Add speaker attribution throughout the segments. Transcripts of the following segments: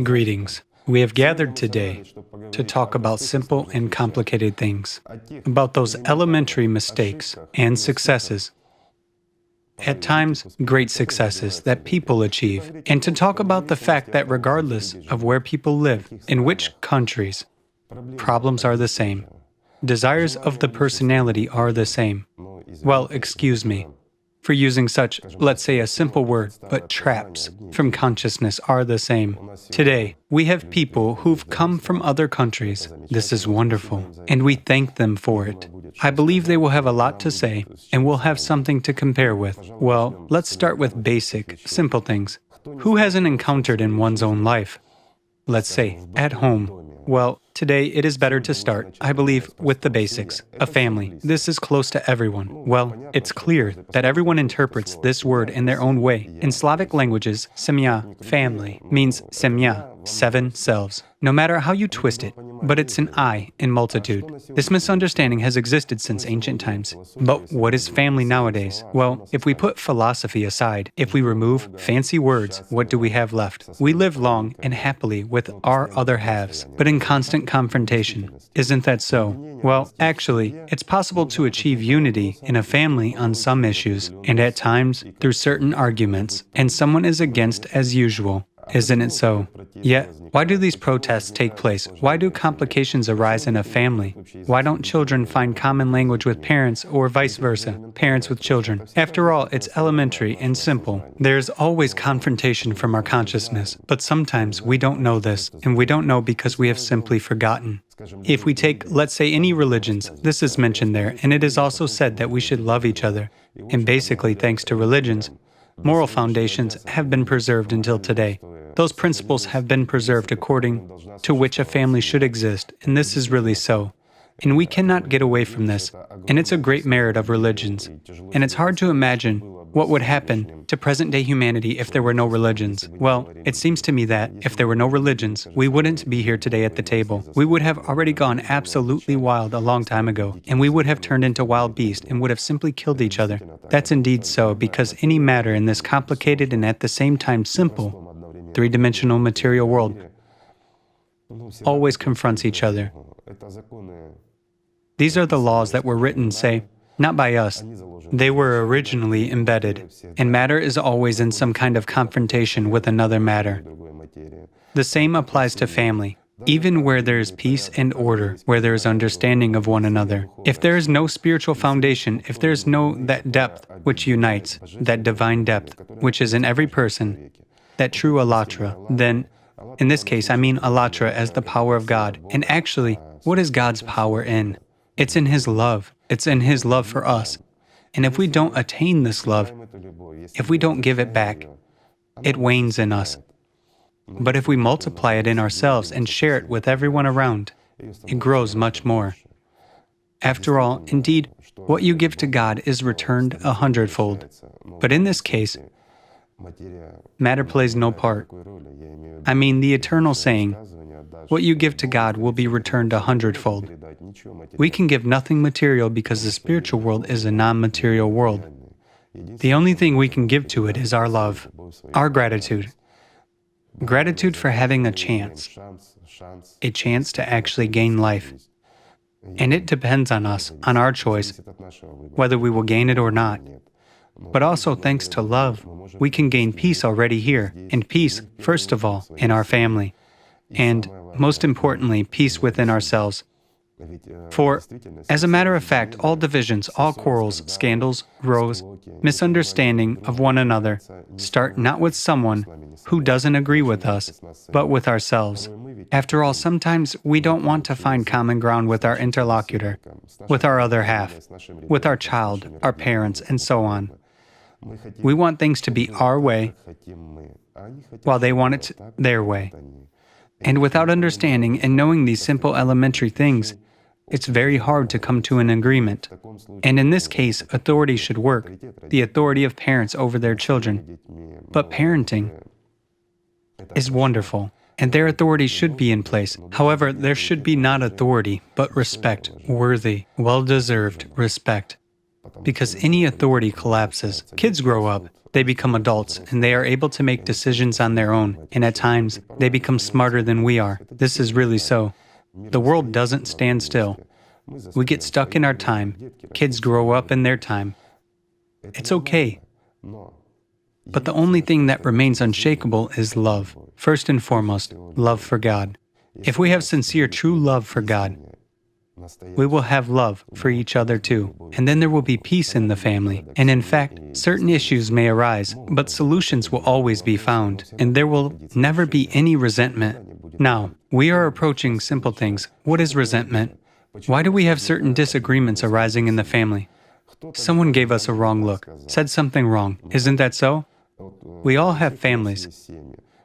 Speaker 1: Greetings. We have gathered today to talk about simple and complicated things, about those elementary mistakes and successes, at times great successes that people achieve, and to talk about the fact that regardless of where people live, in which countries, problems are the same. Desires of the personality are the same. Well, excuse me for using such, let's say, a simple word, but traps from consciousness are the same. Today, we have people who've come from other countries. This is wonderful, and we thank them for it. I believe they will have a lot to say, and we'll have something to compare with. Well, let's start with basic, simple things. Who hasn't encountered in one's own life? Let's say, at home. Well, today it is better to start, I believe, with the basics. A family. This is close to everyone. Well, it's clear that everyone interprets this word in their own way. In Slavic languages, semya, family, means semya, 7 selves. No matter how you twist it, but it's an I in multitude. This misunderstanding has existed since ancient times. But what is family nowadays? Well, if we put philosophy aside, if we remove fancy words, what do we have left? We live long and happily with our other halves, but in constant confrontation. Isn't that so? Well, actually, it's possible to achieve unity in a family on some issues, and at times through certain arguments, and someone is against as usual. Isn't it so? Yet, why do these protests take place? Why do complications arise in a family? Why don't children find common language with parents or vice versa, parents with children? After all, it's elementary and simple. There's always confrontation from our consciousness, but sometimes we don't know this, and we don't know because we have simply forgotten. If we take, let's say, any religions, this is mentioned there, and it is also said that we should love each other. And basically, thanks to religions, moral foundations have been preserved until today. Those principles have been preserved according to which a family should exist, and this is really so. And we cannot get away from this, and it's a great merit of religions. And it's hard to imagine what would happen to present-day humanity if there were no religions. Well, it seems to me that, if there were no religions, we wouldn't be here today at the table. We would have already gone absolutely wild a long time ago, and we would have turned into wild beasts and would have simply killed each other. That's indeed so, because any matter in this complicated and at the same time simple, three-dimensional material world always confronts each other. These are the laws that were written, say, not by us. They were originally embedded, and matter is always in some kind of confrontation with another matter. The same applies to family, even where there is peace and order, where there is understanding of one another. If there is no spiritual foundation, if there is no that depth which unites, that divine depth which is in every person, that true alatra, then, in this case, I mean alatra as the power of God. And actually, what is God's power in? It's in His love. It's in His love for us. And if we don't attain this love, if we don't give it back, it wanes in us. But if we multiply it in ourselves and share it with everyone around, it grows much more. After all, indeed, what you give to God is returned 100-fold. But in this case, matter plays no part. I mean, the eternal saying, what you give to God will be returned 100-fold. We can give nothing material because the spiritual world is a non-material world. The only thing we can give to it is our love, our gratitude. Gratitude for having a chance to actually gain life. And it depends on us, on our choice, whether we will gain it or not. But also, thanks to love, we can gain peace already here, and peace, first of all, in our family, and, most importantly, peace within ourselves. For, as a matter of fact, all divisions, all quarrels, scandals, rows, misunderstanding of one another start not with someone who doesn't agree with us, but with ourselves. After all, sometimes we don't want to find common ground with our interlocutor, with our other half, with our child, our parents, and so on. We want things to be our way, while they want it their way. And without understanding and knowing these simple elementary things, it's very hard to come to an agreement. And in this case, authority should work, the authority of parents over their children. But parenting is wonderful, and their authority should be in place. However, there should be not authority, but respect, worthy, well-deserved respect. Because any authority collapses. Kids grow up, they become adults and they are able to make decisions on their own, and at times, they become smarter than we are. This is really so. The world doesn't stand still. We get stuck in our time. Kids grow up in their time. It's okay. But the only thing that remains unshakable is love. First and foremost, love for God. If we have sincere, true love for God, we will have love for each other too. And then there will be peace in the family. And in fact, certain issues may arise, but solutions will always be found. And there will never be any resentment. Now, we are approaching simple things. What is resentment? Why do we have certain disagreements arising in the family? Someone gave us a wrong look, said something wrong. Isn't that so? We all have families.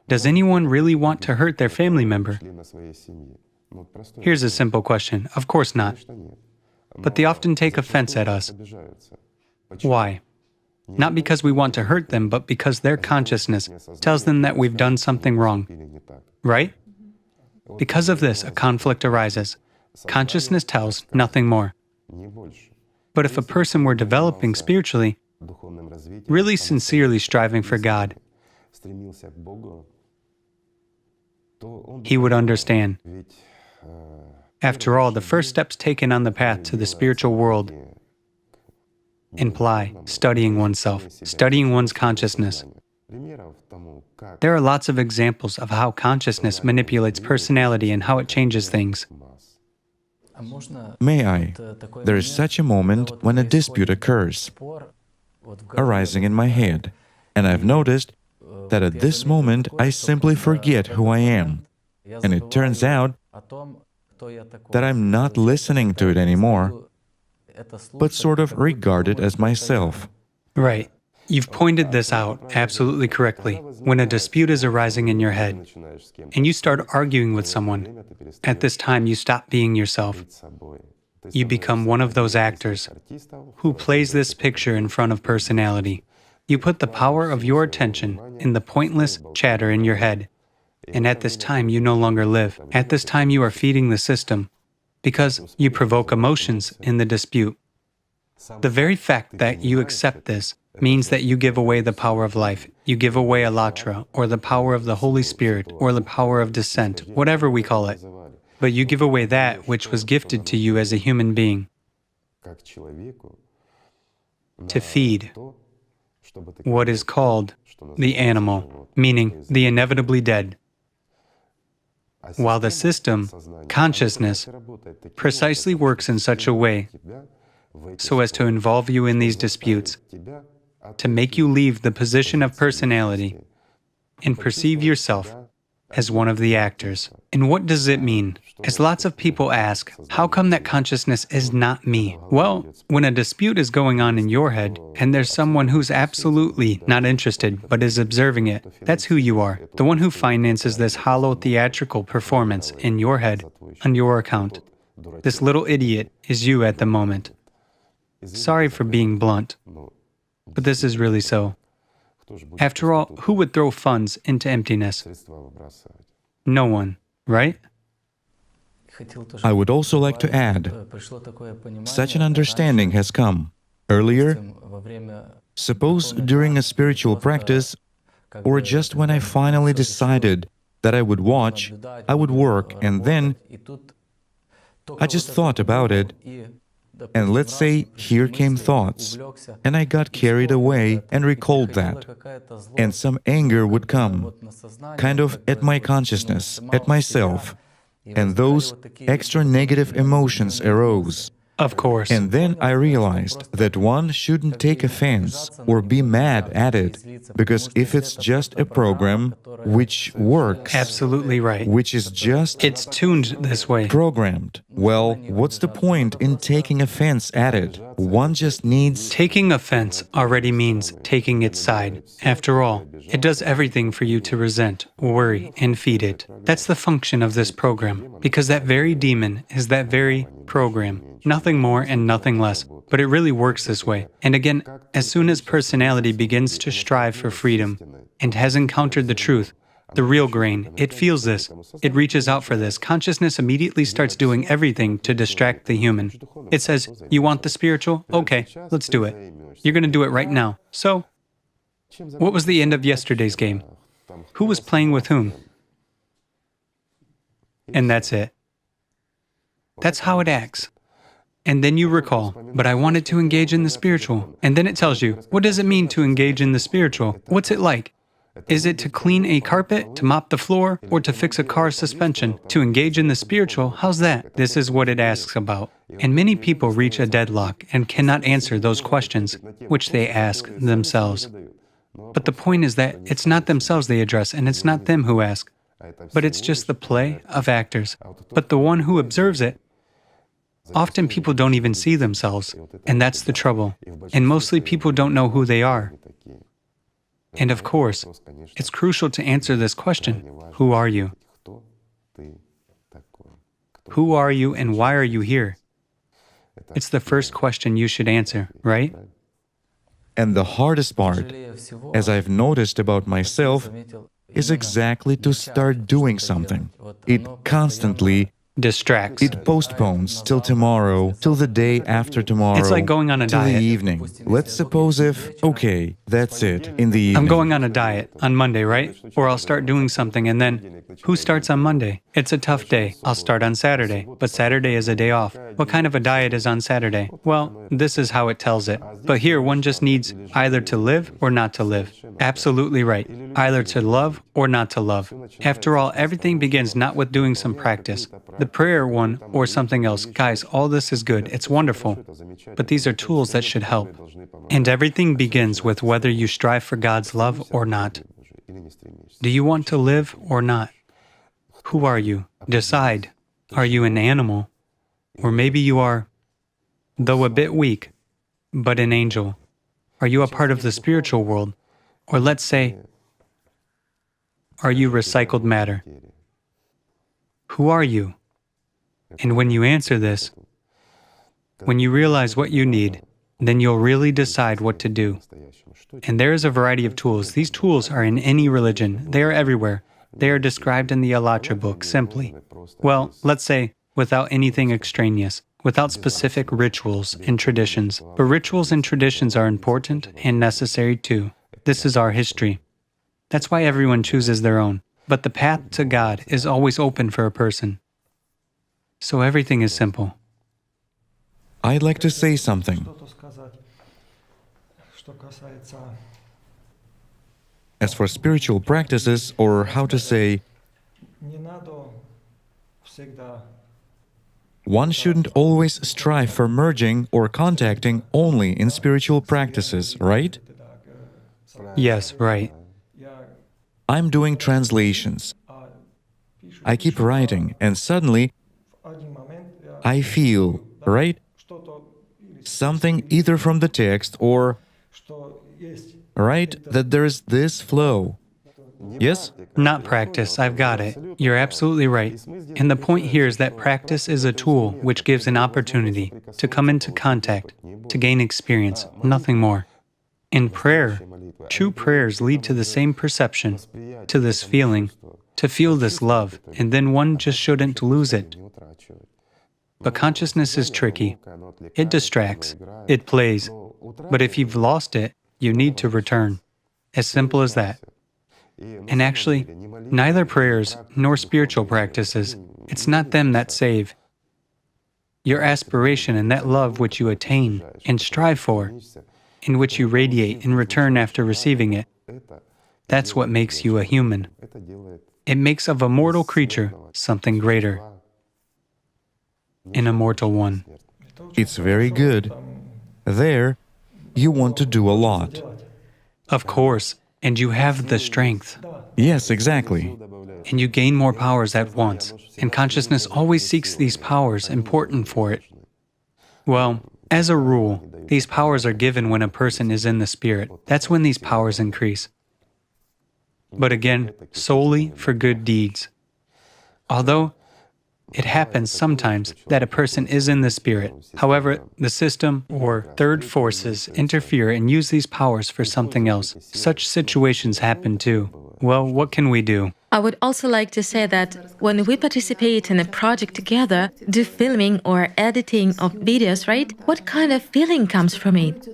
Speaker 1: Does anyone really want to hurt their family member? Here's a simple question. Of course not. But they often take offense at us. Why? Not because we want to hurt them, but because their consciousness tells them that we've done something wrong. Right? Because of this, a conflict arises. Consciousness tells nothing more. But if a person were developing spiritually, really sincerely striving for God, he would understand. After all, the first steps taken on the path to the spiritual world imply studying oneself, studying one's consciousness. There are lots of examples of how consciousness manipulates personality and how it changes things.
Speaker 2: May I? There is such a moment when a dispute occurs, arising in my head, and I've noticed that at this moment I simply forget who I am, and it turns out that I'm not listening to it anymore, but sort of regard it as myself.
Speaker 1: Right. You've pointed this out absolutely correctly. When a dispute is arising in your head, and you start arguing with someone, at this time you stop being yourself. You become one of those actors who plays this picture in front of personality. You put the power of your attention in the pointless chatter in your head. And at this time, you no longer live. At this time, you are feeding the system because you provoke emotions in the dispute. The very fact that you accept this means that you give away the power of life. You give away alatra, or the power of the Holy Spirit, or the power of descent, whatever we call it. But you give away that which was gifted to you as a human being to feed what is called the animal, meaning the inevitably dead. While the system, consciousness, precisely works in such a way so as to involve you in these disputes, to make you leave the position of personality and perceive yourself as one of the actors. And what does it mean? As lots of people ask, how come that consciousness is not me? Well, when a dispute is going on in your head, and there's someone who's absolutely not interested but is observing it, that's who you are. The one who finances this hollow theatrical performance in your head, on your account. This little idiot is you at the moment. Sorry for being blunt, but this is really so. After all, who would throw funds into emptiness? No one, right?
Speaker 2: I would also like to add, such an understanding has come. Earlier, suppose during a spiritual practice, or just when I finally decided that I would watch, I would work, and then I just thought about it, and let's say here came thoughts, and I got carried away and recalled that, and some anger would come, kind of at my consciousness, at myself, and those extra negative emotions arose.
Speaker 1: Of course.
Speaker 2: And then I realized that one shouldn't take offense or be mad at it, because if it's just a program which works,
Speaker 1: Absolutely right.
Speaker 2: which is just
Speaker 1: It's tuned this way.
Speaker 2: programmed, well, what's the point in taking offense at it? One just needs...
Speaker 1: Taking offense already means taking its side. After all, it does everything for you to resent, worry, and feed it. That's the function of this program, because that very demon is that very program. Nothing more and nothing less, but it really works this way. And again, as soon as personality begins to strive for freedom and has encountered the truth, the real grain, it feels this, it reaches out for this. Consciousness immediately starts doing everything to distract the human. It says, you want the spiritual? Okay, let's do it. You're going to do it right now. So, What was the end of yesterday's game? Who was playing with whom? And that's it. That's how it acts. And then you recall, but I wanted to engage in the spiritual. And then it tells you, what does it mean to engage in the spiritual? What's it like? Is it to clean a carpet, to mop the floor, or to fix a car's suspension? To engage in the spiritual, how's that? This is what it asks about. And many people reach a deadlock and cannot answer those questions, which they ask themselves. But the point is that it's not themselves they address, and it's not them who ask, but it's just the play of actors. But the one who observes it, often people don't even see themselves, and that's the trouble. And mostly people don't know who they are. And of course, it's crucial to answer this question, who are you? Who are you and why are you here? It's the first question you should answer, right?
Speaker 2: And the hardest part, as I've noticed about myself, is exactly to start doing something. It constantly
Speaker 1: Distracts.
Speaker 2: It postpones till tomorrow, till the day after tomorrow.
Speaker 1: It's like going on a
Speaker 2: till
Speaker 1: diet.
Speaker 2: the evening. Let's suppose if, okay, that's it, in the evening.
Speaker 1: I'm going on a diet on Monday, right? Or I'll start doing something and then, who starts on Monday? It's a tough day. I'll start on Saturday, but Saturday is a day off. What kind of a diet is on Saturday? Well, this is how it tells it. But here, one just needs either to live or not to live. Absolutely right. Either to love or not to love. After all, everything begins not with doing some practice. The prayer one or something else. Guys, all this is good. It's wonderful. But these are tools that should help. And everything begins with whether you strive for God's love or not. Do you want to live or not? Who are you? Decide. Are you an animal? Or maybe you are, though a bit weak, but an angel. Are you a part of the spiritual world? Or let's say, are you recycled matter? Who are you? And when you answer this, when you realize what you need, then you'll really decide what to do. And there is a variety of tools. These tools are in any religion. They are everywhere. They are described in the Alatra book simply. Well, let's say, without anything extraneous, without specific rituals and traditions. But rituals and traditions are important and necessary too. This is our history. That's why everyone chooses their own. But the path to God is always open for a person. So everything is simple.
Speaker 2: I'd like to say something. As for spiritual practices, or how to say, one shouldn't always strive for merging or contacting only in spiritual practices, right?
Speaker 1: Yes, right.
Speaker 2: I'm doing translations. I keep writing, and suddenly I feel, right? Something either from the text or, right, that there's this flow. Yes?
Speaker 1: Not practice, I've got it. You're absolutely right. And the point here is that practice is a tool which gives an opportunity to come into contact, to gain experience, nothing more. In prayer, true prayers lead to the same perception, to this feeling, to feel this love, and then one just shouldn't lose it. But consciousness is tricky. It distracts, it plays, but if you've lost it, you need to return. As simple as that. And actually, neither prayers nor spiritual practices, it's not them that save. Your aspiration and that love which you attain and strive for, in which you radiate in return after receiving it, that's what makes you a human. It makes of a mortal creature something greater, an immortal one.
Speaker 2: It's very good. There, you want to do a lot.
Speaker 1: Of course, and you have the strength.
Speaker 2: Yes, exactly.
Speaker 1: And you gain more powers at once, and consciousness always seeks these powers important for it. Well, as a rule, these powers are given when a person is in the spirit. That's when these powers increase. But again, solely for good deeds. Although it happens sometimes that a person is in the spirit. However, the system or third forces interfere and use these powers for something else. Such situations happen too. Well, what can we do?
Speaker 3: I would also like to say that when we participate in a project together, do filming or editing of videos, right? What kind of feeling comes from it?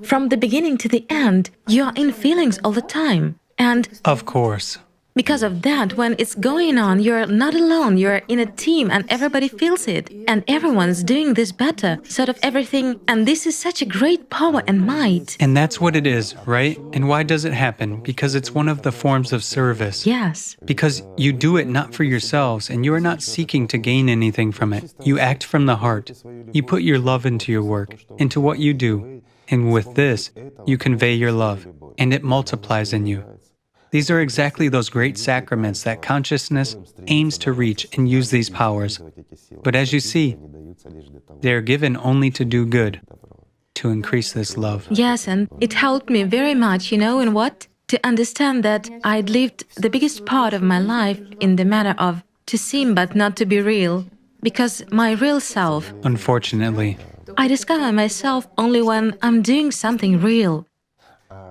Speaker 3: From the beginning to the end, you are in feelings all the time. And
Speaker 1: Of course.
Speaker 3: because of that, when it's going on, you're not alone, you're in a team and everybody feels it. And everyone's doing this better, sort of everything. And this is such a great power and might.
Speaker 1: And that's what it is, right? And why does it happen? Because it's one of the forms of service.
Speaker 3: Yes.
Speaker 1: Because you do it not for yourselves, and you are not seeking to gain anything from it. You act from the heart. You put your love into your work, into what you do. And with this, you convey your love, and it multiplies in you. These are exactly those great sacraments that consciousness aims to reach and use these powers. But as you see, they are given only to do good, to increase this love.
Speaker 3: Yes, and it helped me very much, you know, in what? To understand that I'd lived the biggest part of my life in the matter of to seem but not to be real. Because my real self,
Speaker 1: Unfortunately.
Speaker 3: I discover myself only when I'm doing something real.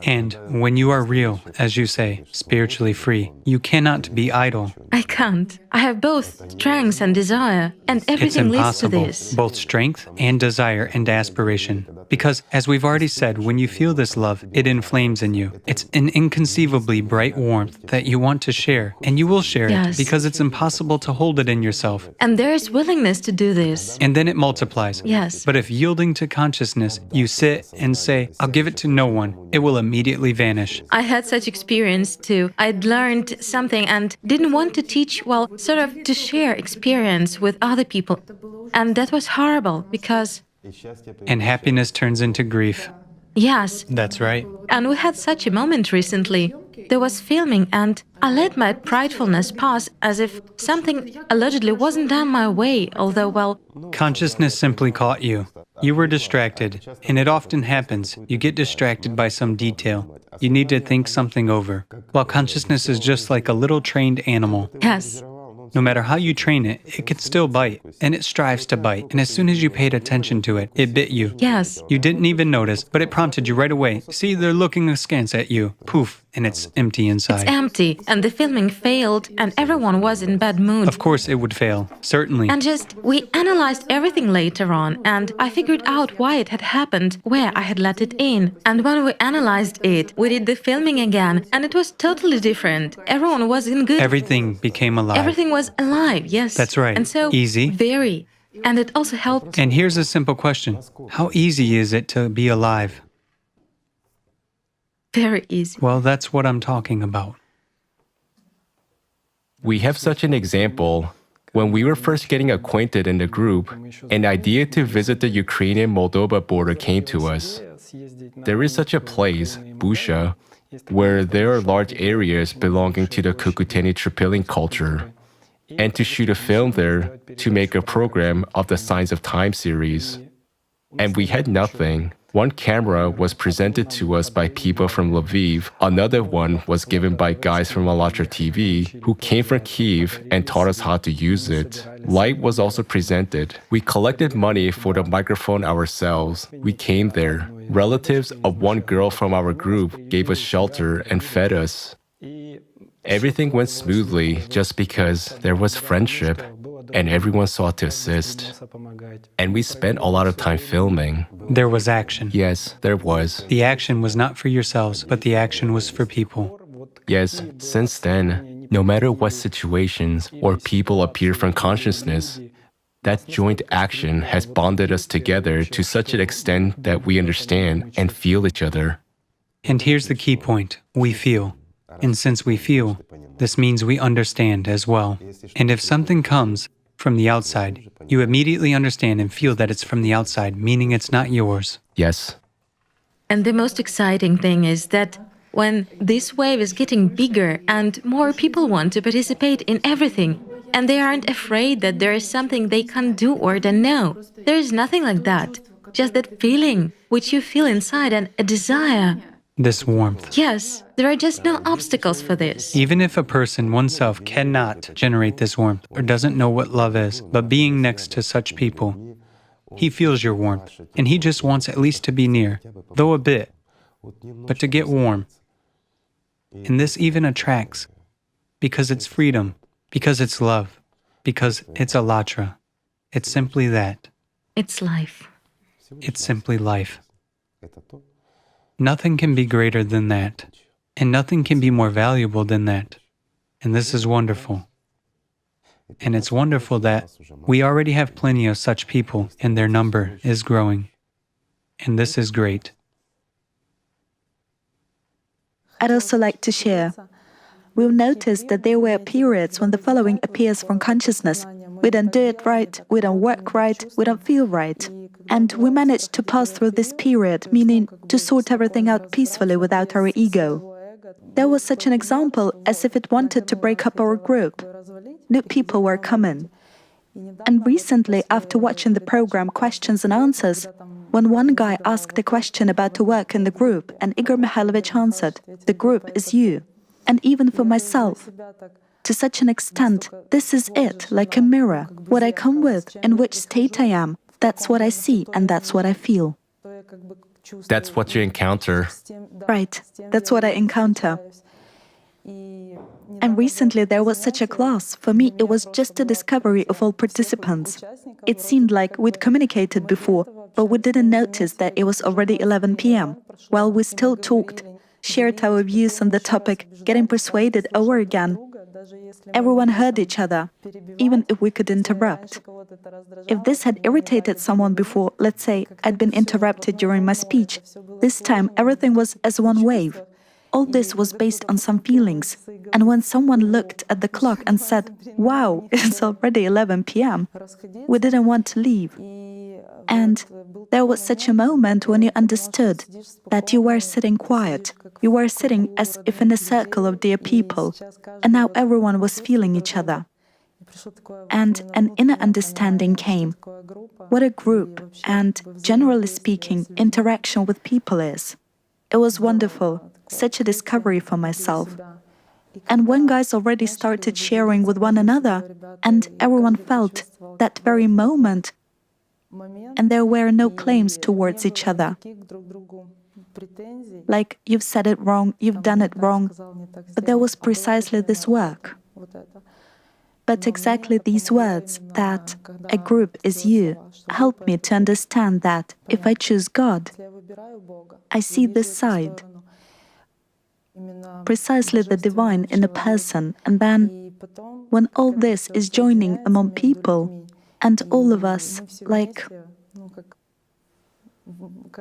Speaker 1: And when you are real, as you say, spiritually free, you cannot be idle.
Speaker 3: I can't. I have both strength and desire, and
Speaker 1: It's
Speaker 3: everything leads to
Speaker 1: impossible,
Speaker 3: this.
Speaker 1: both strength and desire and aspiration. Because, as we've already said, when you feel this love, it inflames in you. It's an inconceivably bright warmth that you want to share, and you will share
Speaker 3: Yes.
Speaker 1: it, because it's impossible to hold it in yourself.
Speaker 3: And there is willingness to do this.
Speaker 1: And then it multiplies.
Speaker 3: Yes.
Speaker 1: But if yielding to consciousness, you sit and say, I'll give it to no one, it will immediately vanish.
Speaker 3: I had such experience too. I'd learned something and didn't want to teach, well, sort of to share experience with other people. And that was horrible because,
Speaker 1: And happiness turns into grief.
Speaker 3: yes,
Speaker 1: That's right.
Speaker 3: and we had such a moment recently. There was filming and I let my pridefulness pass as if something allegedly wasn't done my way, although, well,
Speaker 1: Consciousness simply caught you. You were distracted, and it often happens. You get distracted by some detail. You need to think something over. While consciousness is just like a little trained animal.
Speaker 3: yes.
Speaker 1: No matter how you train it, it can still bite, and it strives to bite. And as soon as you paid attention to it, it bit you.
Speaker 3: Yes.
Speaker 1: You didn't even notice, but it prompted you right away. See, they're looking askance at you. Poof, and it's empty inside.
Speaker 3: It's empty, and the filming failed, and everyone was in bad mood.
Speaker 1: Of course it would fail, certainly.
Speaker 3: And we analyzed everything later on, and I figured out why it had happened, where I had let it in. And when we analyzed it, we did the filming again, and it was totally different. Everyone was in good...
Speaker 1: Everything became alive.
Speaker 3: Everything was alive, yes.
Speaker 1: That's right.
Speaker 3: And so...
Speaker 1: Easy.
Speaker 3: Very. And it also helped...
Speaker 1: And here's a simple question. How easy is it to be alive?
Speaker 3: Very easy.
Speaker 1: Well, that's what I'm talking about.
Speaker 4: We have such an example. When we were first getting acquainted in the group, an idea to visit the Ukrainian-Moldova border came to us. There is such a place, Busha, where there are large areas belonging to the Kukuteni-Tripilin culture, and to shoot a film there to make a program of the Signs of Time series. And we had nothing. One camera was presented to us by people from Lviv. Another one was given by guys from Alatra TV who came from Kyiv and taught us how to use it. Light was also presented. We collected money for the microphone ourselves. We came there. Relatives of one girl from our group gave us shelter and fed us. Everything went smoothly just because there was friendship and everyone sought to assist. And we spent a lot of time filming.
Speaker 1: There was action.
Speaker 4: Yes, there was.
Speaker 1: The action was not for yourselves, but the action was for people.
Speaker 4: Yes, since then, no matter what situations or people appear from consciousness, that joint action has bonded us together to such an extent that we understand and feel each other.
Speaker 1: And here's the key point. We feel. And since we feel, this means we understand as well. And if something comes from the outside, you immediately understand and feel that it's from the outside, meaning it's not yours.
Speaker 4: Yes.
Speaker 3: And the most exciting thing is that when this wave is getting bigger and more people want to participate in everything, and they aren't afraid that there is something they can't do or don't know. There is nothing like that. Just that feeling which you feel inside and a desire.
Speaker 1: This warmth.
Speaker 3: Yes, there are just no obstacles for this.
Speaker 1: Even if a person oneself cannot generate this warmth or doesn't know what love is, but being next to such people, he feels your warmth, and he just wants at least to be near, though a bit, but to get warm. And this even attracts, because it's freedom, because it's love, because it's alatra. It's simply that.
Speaker 3: It's life.
Speaker 1: It's simply life. Nothing can be greater than that, and nothing can be more valuable than that. And this is wonderful. And it's wonderful that we already have plenty of such people, and their number is growing. And this is great.
Speaker 5: I'd also like to share. We'll notice that there were periods when the following appears from consciousness. We don't do it right, we don't work right, we don't feel right. And we managed to pass through this period, meaning to sort everything out peacefully without our ego. There was such an example as if it wanted to break up our group. New people were coming. And recently, after watching the program Questions and Answers, when one guy asked a question about to work in the group, and Igor Mikhailovich answered, "The group is you." And even for myself, to such an extent, this is it, like a mirror. What I come with, in which state I am, that's what I see and that's what I feel.
Speaker 4: That's what you encounter.
Speaker 5: Right, that's what I encounter. And recently there was such a class. For me, it was just a discovery of all participants. It seemed like we'd communicated before, but we didn't notice that it was already 11 p.m. While we still talked, shared our views on the topic, getting persuaded over again. Everyone heard each other, even if we could interrupt. If this had irritated someone before, let's say I'd been interrupted during my speech, this time everything was as one wave. All this was based on some feelings. And when someone looked at the clock and said, "Wow, it's already 11 p.m., we didn't want to leave. And there was such a moment when you understood that you were sitting quiet. You were sitting as if in a circle of dear people, and now everyone was feeling each other. And an inner understanding came. What a group, and generally speaking, interaction with people is. It was wonderful, such a discovery for myself. And when guys already started sharing with one another, and everyone felt that very moment, and there were no claims towards each other. Like, you've said it wrong, you've done it wrong, but there was precisely this work. But exactly these words, that a group is you, help me to understand that if I choose God, I see this side, precisely the divine in a person, and then, when all this is joining among people, and all of us, like...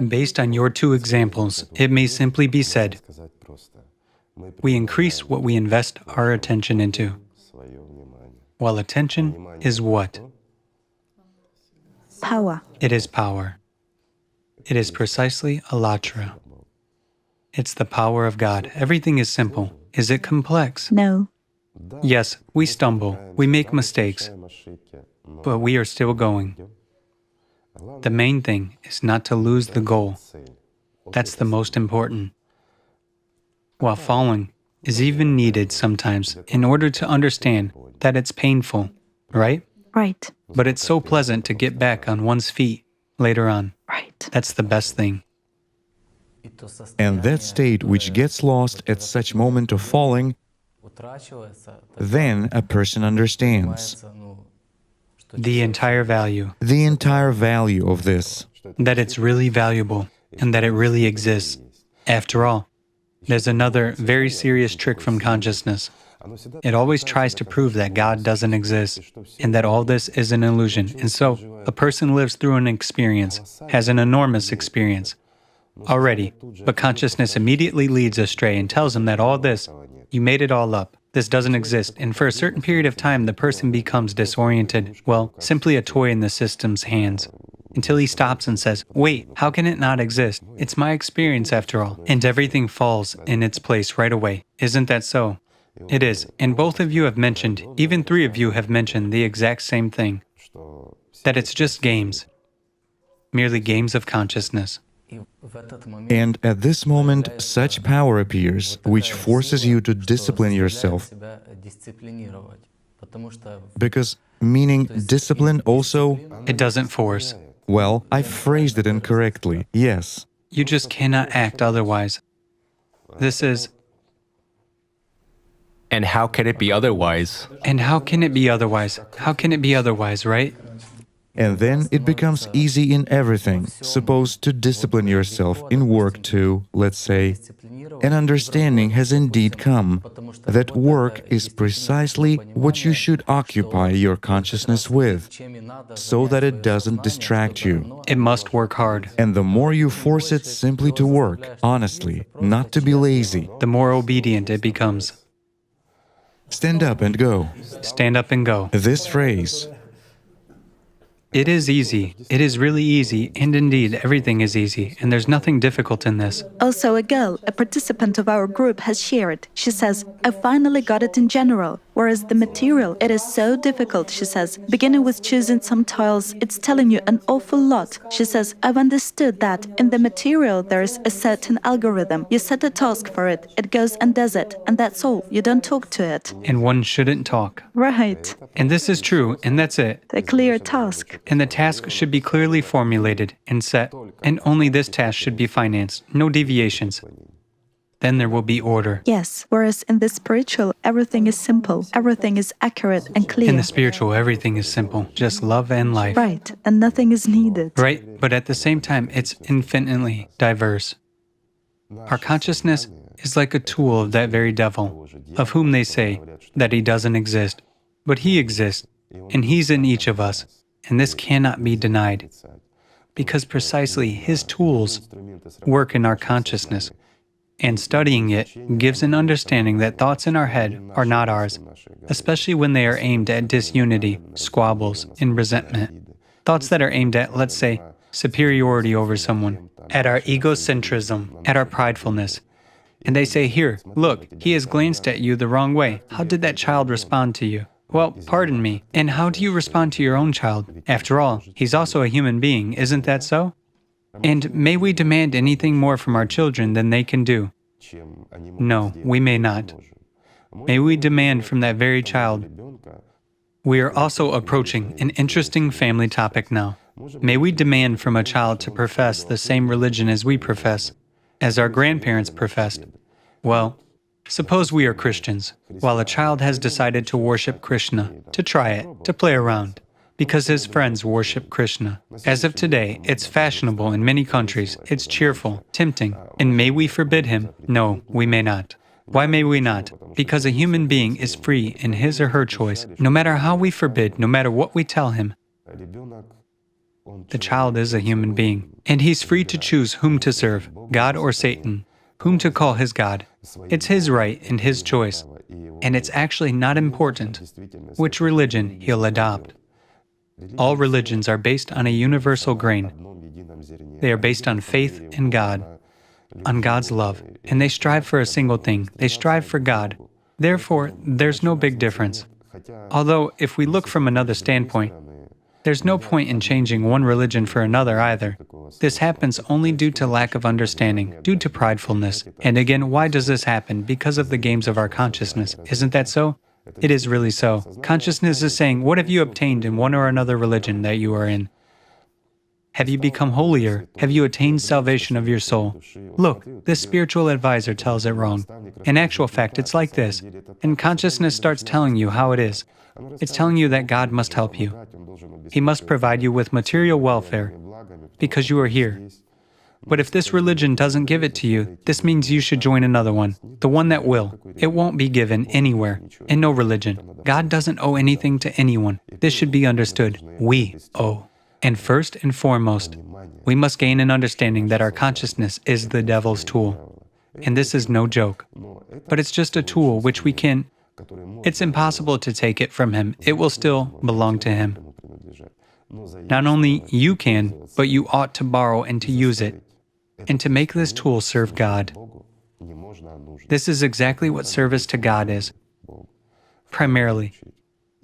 Speaker 1: Based on your two examples, it may simply be said, we increase what we invest our attention into. While attention is what?
Speaker 5: Power.
Speaker 1: It is power. It is precisely alatra. It's the power of God. Everything is simple. Is it complex?
Speaker 5: No.
Speaker 1: Yes, we stumble, we make mistakes, but we are still going. The main thing is not to lose the goal. That's the most important. While falling is even needed sometimes in order to understand that it's painful, right?
Speaker 5: Right.
Speaker 1: But it's so pleasant to get back on one's feet later on.
Speaker 5: Right.
Speaker 1: That's the best thing.
Speaker 2: And that state which gets lost at such moment of falling, then a person understands
Speaker 1: The entire value.
Speaker 2: the entire value of this.
Speaker 1: That it's really valuable and that it really exists. After all, there's another very serious trick from consciousness. It always tries to prove that God doesn't exist and that all this is an illusion. And so, a person lives through an experience, has an enormous experience already, but consciousness immediately leads astray and tells him that all this, you made it all up. This doesn't exist, and for a certain period of time, the person becomes disoriented, well, simply a toy in the system's hands, until he stops and says, wait, how can it not exist? It's my experience after all. And everything falls in its place right away. Isn't that so? It is, and both of you have mentioned, even three of you have mentioned the exact same thing, that it's just games, merely games of consciousness.
Speaker 2: And at this moment, such power appears, which forces you to discipline yourself. Because meaning discipline also,
Speaker 1: It doesn't force.
Speaker 2: well, I phrased it incorrectly, yes.
Speaker 1: You just cannot act otherwise. This is,
Speaker 4: And how can it be otherwise?
Speaker 1: and how can it be otherwise? How can it be otherwise, right?
Speaker 2: And then it becomes easy in everything. Suppose to discipline yourself in work too, let's say. An understanding has indeed come that work is precisely what you should occupy your consciousness with, so that it doesn't distract you.
Speaker 1: It must work hard.
Speaker 2: And the more you force it simply to work, honestly, not to be lazy,
Speaker 1: The more obedient it becomes.
Speaker 2: stand up and go.
Speaker 1: Stand up and go.
Speaker 2: This phrase,
Speaker 1: It is easy. It is really easy, and indeed, everything is easy, and there's nothing difficult in this.
Speaker 5: Also, a girl, a participant of our group, has shared. She says, I finally got it in general. Whereas the material, it is so difficult, she says. Beginning with choosing some tiles, it's telling you an awful lot. She says, I've understood that in the material there is a certain algorithm. You set a task for it, it goes and does it, and that's all. You don't talk to it.
Speaker 1: And one shouldn't talk.
Speaker 5: Right.
Speaker 1: And this is true, and that's it.
Speaker 5: A clear task.
Speaker 1: And the task should be clearly formulated and set, and only this task should be financed, no deviations. Then there will be order.
Speaker 5: Yes, whereas in the spiritual, everything is simple, everything is accurate and clear.
Speaker 1: In the spiritual, everything is simple, just love and life.
Speaker 5: Right, and nothing is needed.
Speaker 1: Right, but at the same time, it's infinitely diverse. Our consciousness is like a tool of that very devil, of whom they say that he doesn't exist, but he exists, and he's in each of us, and this cannot be denied, because precisely his tools work in our consciousness. And studying it gives an understanding that thoughts in our head are not ours, especially when they are aimed at disunity, squabbles, and resentment. Thoughts that are aimed at, let's say, superiority over someone, at our egocentrism, at our pridefulness. And they say, here, look, he has glanced at you the wrong way. How did that child respond to you? Well, pardon me. And how do you respond to your own child? After all, he's also a human being, isn't that so? And may we demand anything more from our children than they can do? No, we may not. May we demand from that very child. We are also approaching an interesting family topic now. May we demand from a child to profess the same religion as we profess, as our grandparents professed? Well, suppose we are Christians, while a child has decided to worship Krishna, to try it, to play around, because his friends worship Krishna. As of today, it's fashionable in many countries, it's cheerful, tempting, and may we forbid him? No, we may not. Why may we not? Because a human being is free in his or her choice, no matter how we forbid, no matter what we tell him. The child is a human being, and he's free to choose whom to serve, God or Satan, whom to call his God. It's his right and his choice, and it's actually not important which religion he'll adopt. All religions are based on a universal grain. They are based on faith in God, on God's love, and they strive for a single thing. They strive for God. Therefore, there's no big difference. Although, if we look from another standpoint, there's no point in changing one religion for another either. This happens only due to lack of understanding, due to pridefulness. And again, why does this happen? Because of the games of our consciousness. Isn't that so? It is really so. Consciousness is saying, what have you obtained in one or another religion that you are in? Have you become holier? Have you attained salvation of your soul? Look, this spiritual advisor tells it wrong. In actual fact, it's like this. And consciousness starts telling you how it is. It's telling you that God must help you. He must provide you with material welfare because you are here. But if this religion doesn't give it to you, this means you should join another one, the one that will. It won't be given anywhere, in no religion. God doesn't owe anything to anyone. This should be understood. We owe. And first and foremost, we must gain an understanding that our consciousness is the devil's tool. And this is no joke. But it's just a tool which we can... It's impossible to take it from him. It will still belong to him. Not only you can, but you ought to borrow and to use it, and to make this tool serve God. This is exactly what service to God is, primarily.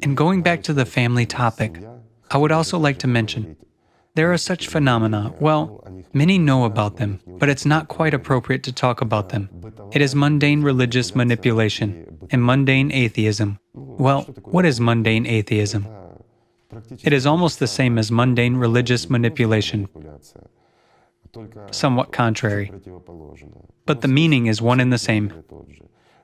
Speaker 1: And going back to the family topic, I would also like to mention, there are such phenomena, well, many know about them, but it's not quite appropriate to talk about them. It is mundane religious manipulation and mundane atheism. Well, what is mundane atheism? It is almost the same as mundane religious manipulation, somewhat contrary, but the meaning is one and the same.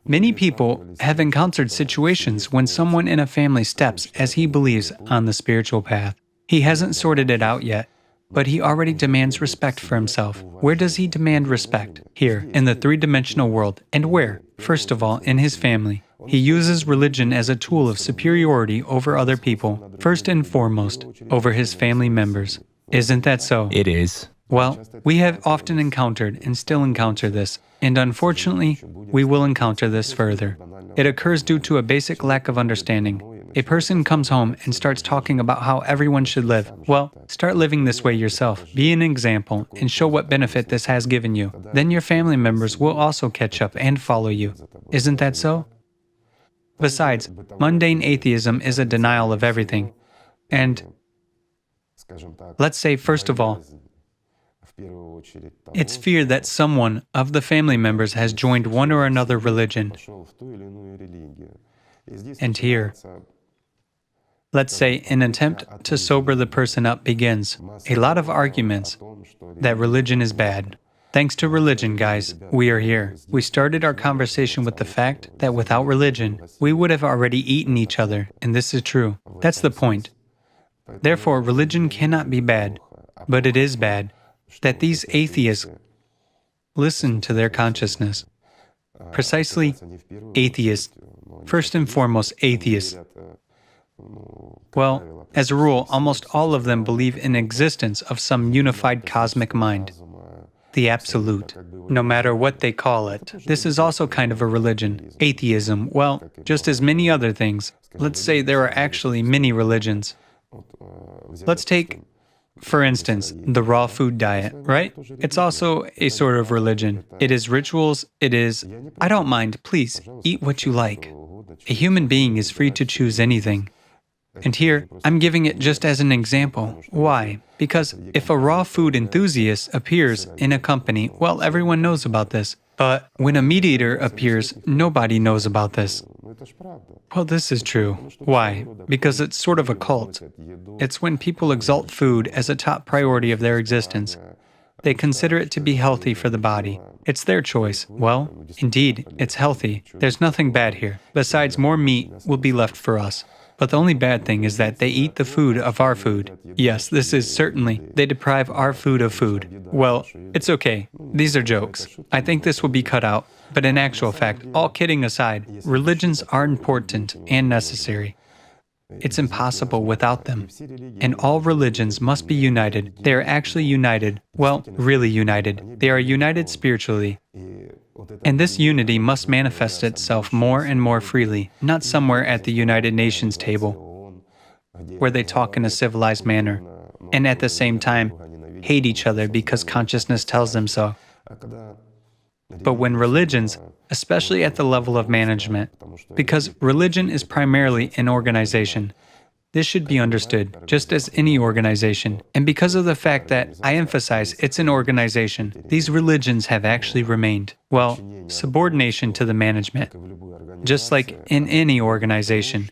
Speaker 1: Many people have encountered situations when someone in a family steps, as he believes, on the spiritual path. He hasn't sorted it out yet, but he already demands respect for himself. Where does he demand respect? Here, in the three-dimensional world. And where? First of all, in his family. He uses religion as a tool of superiority over other people, first and foremost, over his family members. Isn't that so?
Speaker 4: It is.
Speaker 1: Well, we have often encountered and still encounter this, and unfortunately, we will encounter this further. It occurs due to a basic lack of understanding. A person comes home and starts talking about how everyone should live. Well, start living this way yourself. Be an example and show what benefit this has given you. Then your family members will also catch up and follow you. Isn't that so? Besides, mundane atheism is a denial of everything. And let's say, first of all, it's fear that someone of the family members has joined one or another religion. And here, let's say an attempt to sober the person up begins. A lot of arguments that religion is bad. Thanks to religion, guys, we are here. We started our conversation with the fact that without religion, we would have already eaten each other, and this is true. That's the point. Therefore, religion cannot be bad, but it is bad that these atheists listen to their consciousness. Precisely, atheists. First and foremost, atheists. Well, as a rule, almost all of them believe in existence of some unified cosmic mind, the absolute, no matter what they call it. This is also kind of a religion. Atheism, well, just as many other things. Let's say there are actually many religions. Let's take, for instance, the raw food diet, right? It's also a sort of religion. It is rituals, it is, I don't mind, please, eat what you like. A human being is free to choose anything. And here, I'm giving it just as an example. Why? Because if a raw food enthusiast appears in a company, well, everyone knows about this. But when a meat eater appears, nobody knows about this. Well, this is true. Why? Because it's sort of a cult. It's when people exalt food as a top priority of their existence. They consider it to be healthy for the body. It's their choice. Well, indeed, it's healthy. There's nothing bad here. Besides, more meat will be left for us. But the only bad thing is that they eat the food of our food. Yes, this is certainly, they deprive our food of food. Well, it's okay. These are jokes. I think this will be cut out. But in actual fact, all kidding aside, religions are important and necessary. It's impossible without them. And all religions must be united. They are actually united. Well, really united. They are united spiritually. And this unity must manifest itself more and more freely, not somewhere at the United Nations table, where they talk in a civilized manner, and at the same time, hate each other because consciousness tells them so. But when religions, especially at the level of management, because religion is primarily an organization, this should be understood, just as any organization. And because of the fact that I emphasize it's an organization, these religions have actually remained. Well, subordination to the management, just like in any organization,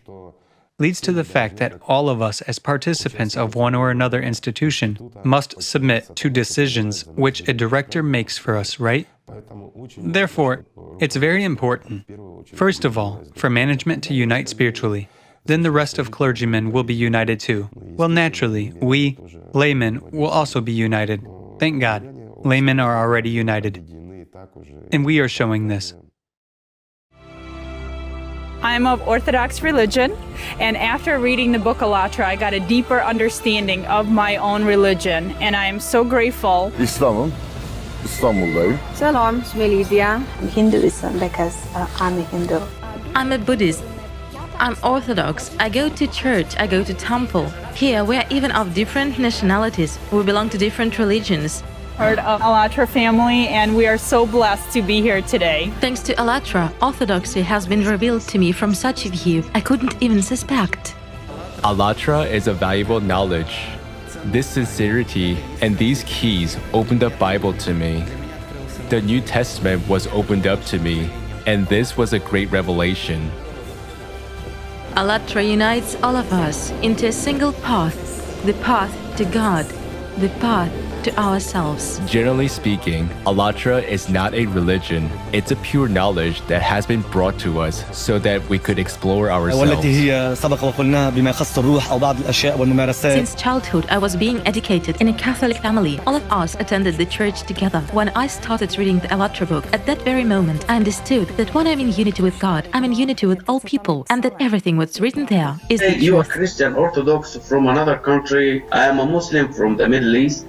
Speaker 1: leads to the fact that all of us as participants of one or another institution must submit to decisions which a director makes for us, right? Therefore, it's very important, first of all, for management to unite spiritually. Then the rest of clergymen will be united too. Well, naturally, we, laymen, will also be united. Thank God, laymen are already united. And we are showing this.
Speaker 6: I'm of Orthodox religion, and after reading the book Allatra, I got a deeper understanding of my own religion, and I am so grateful.
Speaker 7: İslam'ım, İstanbul'dayım.
Speaker 8: Salam, ismi Lydia. I'm Hinduism because I'm a Hindu.
Speaker 3: I'm a Buddhist. I'm Orthodox. I go to church, I go to temple. Here, we are even of different nationalities. We belong to different religions.
Speaker 6: Part of Allatra family, and we are so blessed to be here today.
Speaker 3: Thanks to Allatra, Orthodoxy has been revealed to me from such a view I couldn't even suspect.
Speaker 4: Allatra is a valuable knowledge. This sincerity and these keys opened the Bible to me. The New Testament was opened up to me, and this was a great revelation.
Speaker 3: Allatra unites all of us into a single path, the path to God, the path to ourselves.
Speaker 4: Generally speaking, Alatra is not a religion. It's a pure knowledge that has been brought to us so that we could explore ourselves.
Speaker 3: Since childhood, I was being educated in a Catholic family. All of us attended the church together. When I started reading the Alatra book, at that very moment, I understood that when I'm in unity with God, I'm in unity with all people, and that everything what's written there is the truth.
Speaker 9: You are Christian Orthodox from another country. I am a Muslim from the Middle East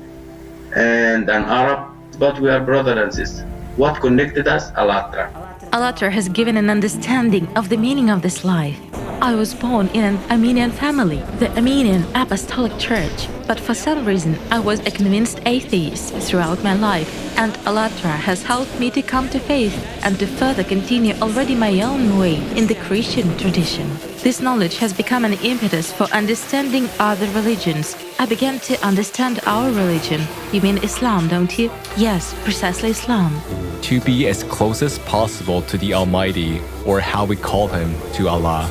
Speaker 9: and an Arab, but we are brother and sister. What connected us? Alatra.
Speaker 3: Alatra has given an understanding of the meaning of this life. I was born in an Armenian family, the Armenian Apostolic Church, but for some reason I was a convinced atheist throughout my life, and Alatra has helped me to come to faith and to further continue already my own way in the Christian tradition. This knowledge has become an impetus for understanding other religions. I began to understand our religion. You mean Islam, don't you? Yes, precisely Islam.
Speaker 4: To be as close as possible to the Almighty, or how we call Him, to Allah.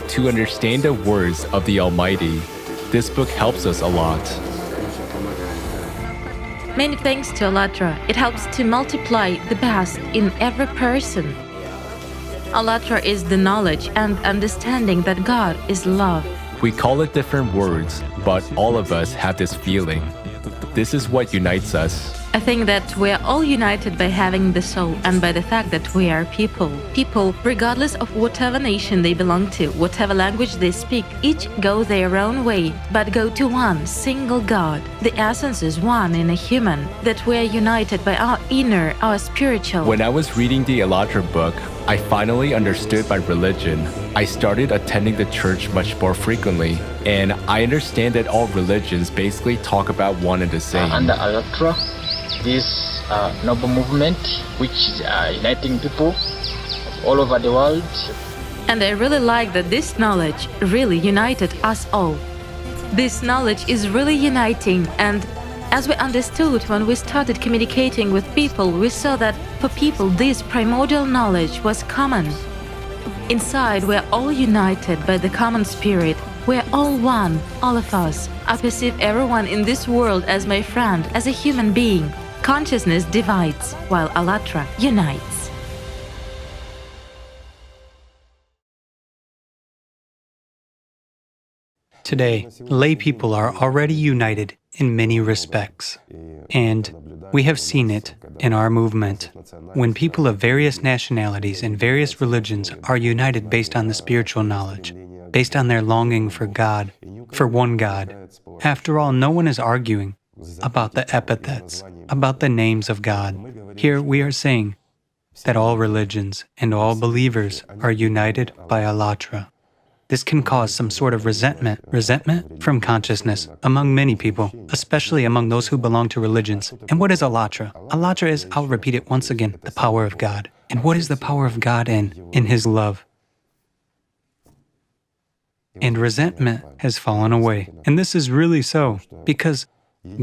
Speaker 4: To understand the words of the Almighty, this book helps us a lot.
Speaker 3: Many thanks to Alatra. It helps to multiply the best in every person. Alatra is the knowledge and understanding that God is love.
Speaker 4: We call it different words, but all of us have this feeling. This is what unites us.
Speaker 3: I think that we are all united by having the soul and by the fact that we are people. People, regardless of whatever nation they belong to, whatever language they speak, each go their own way, but go to one single God. The essence is one in a human, that we are united by our inner, our spiritual.
Speaker 4: When I was reading the Alatra book, I finally understood my religion. I started attending the church much more frequently, and I understand that all religions basically talk about one and the same.
Speaker 10: Under Alatra, this noble movement which is uniting people all over the world.
Speaker 3: And I really like that this knowledge really united us all. This knowledge is really uniting, and as we understood when we started communicating with people, we saw that for people this primordial knowledge was common. Inside, we're all united by the common spirit. We're all one, all of us. I perceive everyone in this world as my friend, as a human being. Consciousness divides, while Alatra unites.
Speaker 1: Today, lay people are already united in many respects, and we have seen it in our movement. When people of various nationalities and various religions are united based on the spiritual knowledge, based on their longing for God, for one God. After all, no one is arguing about the epithets, about the names of God. Here we are saying that all religions and all believers are united by Alatra. This can cause some sort of resentment from consciousness among many people, especially among those who belong to religions. And what is Alatra? Alatra is, I'll repeat it once again, the power of God. And what is the power of God in? In His love. And resentment has fallen away. And this is really so, because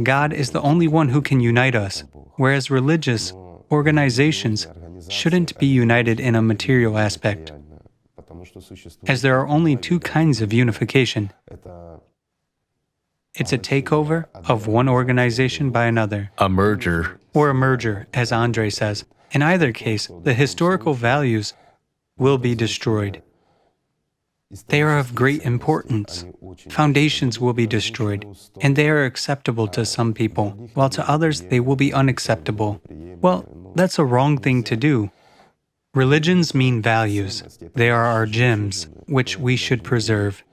Speaker 1: God is the only one who can unite us, whereas religious organizations shouldn't be united in a material aspect, as there are only two kinds of unification. It's a takeover of one organization by another.
Speaker 4: A merger.
Speaker 1: Or a merger, as Andre says. In either case, the historical values will be destroyed. They are of great importance. Foundations will be destroyed, and they are acceptable to some people, while to others they will be unacceptable. Well, that's a wrong thing to do. Religions mean values. They are our gems, which we should preserve.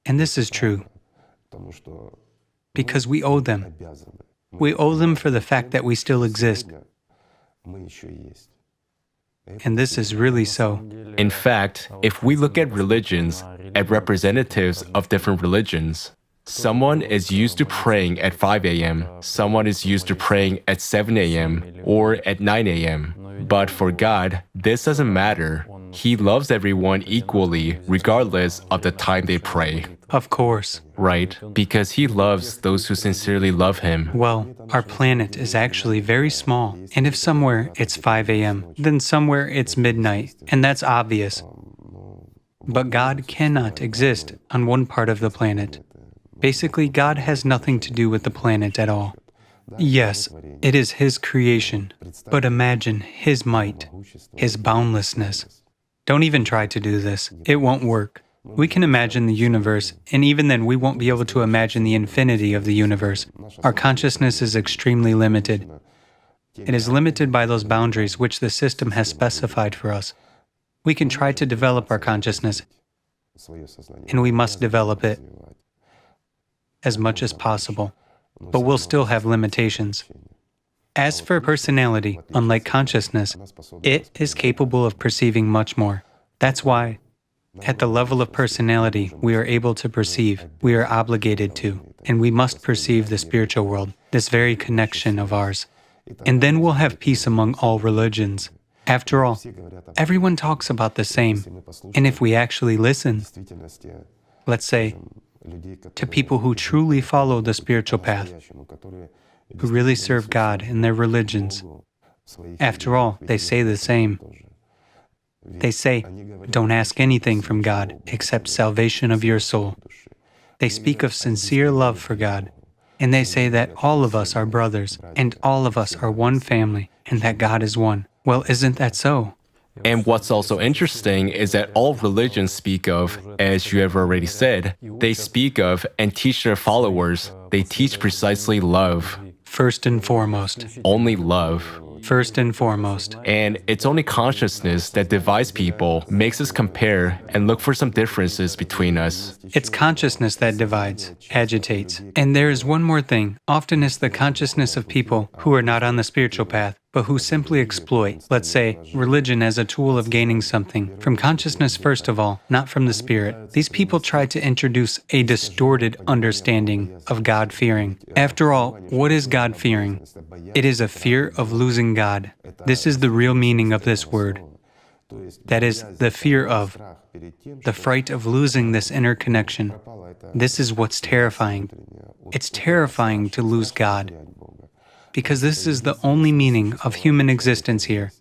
Speaker 1: And this is true, because we owe them. We owe them for the fact that we still exist. And this is really so.
Speaker 4: In fact, if we look at religions, at representatives of different religions, someone is used to praying at 5 a.m., someone is used to praying at 7 a.m. or at 9 a.m. But for God, this doesn't matter. He loves everyone equally, regardless of the time they pray.
Speaker 1: Of course.
Speaker 4: Right? Because He loves those who sincerely love Him.
Speaker 1: Well, our planet is actually very small. And if somewhere it's 5 a.m., then somewhere it's midnight. And that's obvious. But God cannot exist on one part of the planet Basically, God has nothing to do with the planet at all. Yes, it is His creation, but imagine His might, His boundlessness. Don't even try to do this. It won't work. We can imagine the universe, and even then we won't be able to imagine the infinity of the universe. Our consciousness is extremely limited. It is limited by those boundaries which the system has specified for us. We can try to develop our consciousness, and we must develop it as much as possible, but we'll still have limitations. As for personality, unlike consciousness, it is capable of perceiving much more. That's why, at the level of personality, we are able to perceive, we are obligated to, and we must perceive the spiritual world, this very connection of ours. And then we'll have peace among all religions. After all, everyone talks about the same, and if we actually listen, let's say, to people who truly follow the spiritual path, who really serve God in their religions, after all, they say the same. They say, don't ask anything from God except salvation of your soul. They speak of sincere love for God, and they say that all of us are brothers, and all of us are one family, and that God is one. Well, isn't that so?
Speaker 4: And what's also interesting is that all religions speak of, as you have already said, they speak of and teach their followers. They teach precisely love.
Speaker 1: First and foremost.
Speaker 4: Only love.
Speaker 1: First and foremost.
Speaker 4: And it's only consciousness that divides people, makes us compare and look for some differences between us.
Speaker 1: It's consciousness that divides, agitates. And there is one more thing. Often it's the consciousness of people who are not on the spiritual path, but who simply exploit, let's say, religion as a tool of gaining something, from consciousness first of all, not from the spirit. These people try to introduce a distorted understanding of God-fearing. After all, what is God-fearing? It is a fear of losing God. This is the real meaning of this word. That is, the fear of, the fright of losing this inner connection. This is what's terrifying. It's terrifying to lose God, because this is the only meaning of human existence here.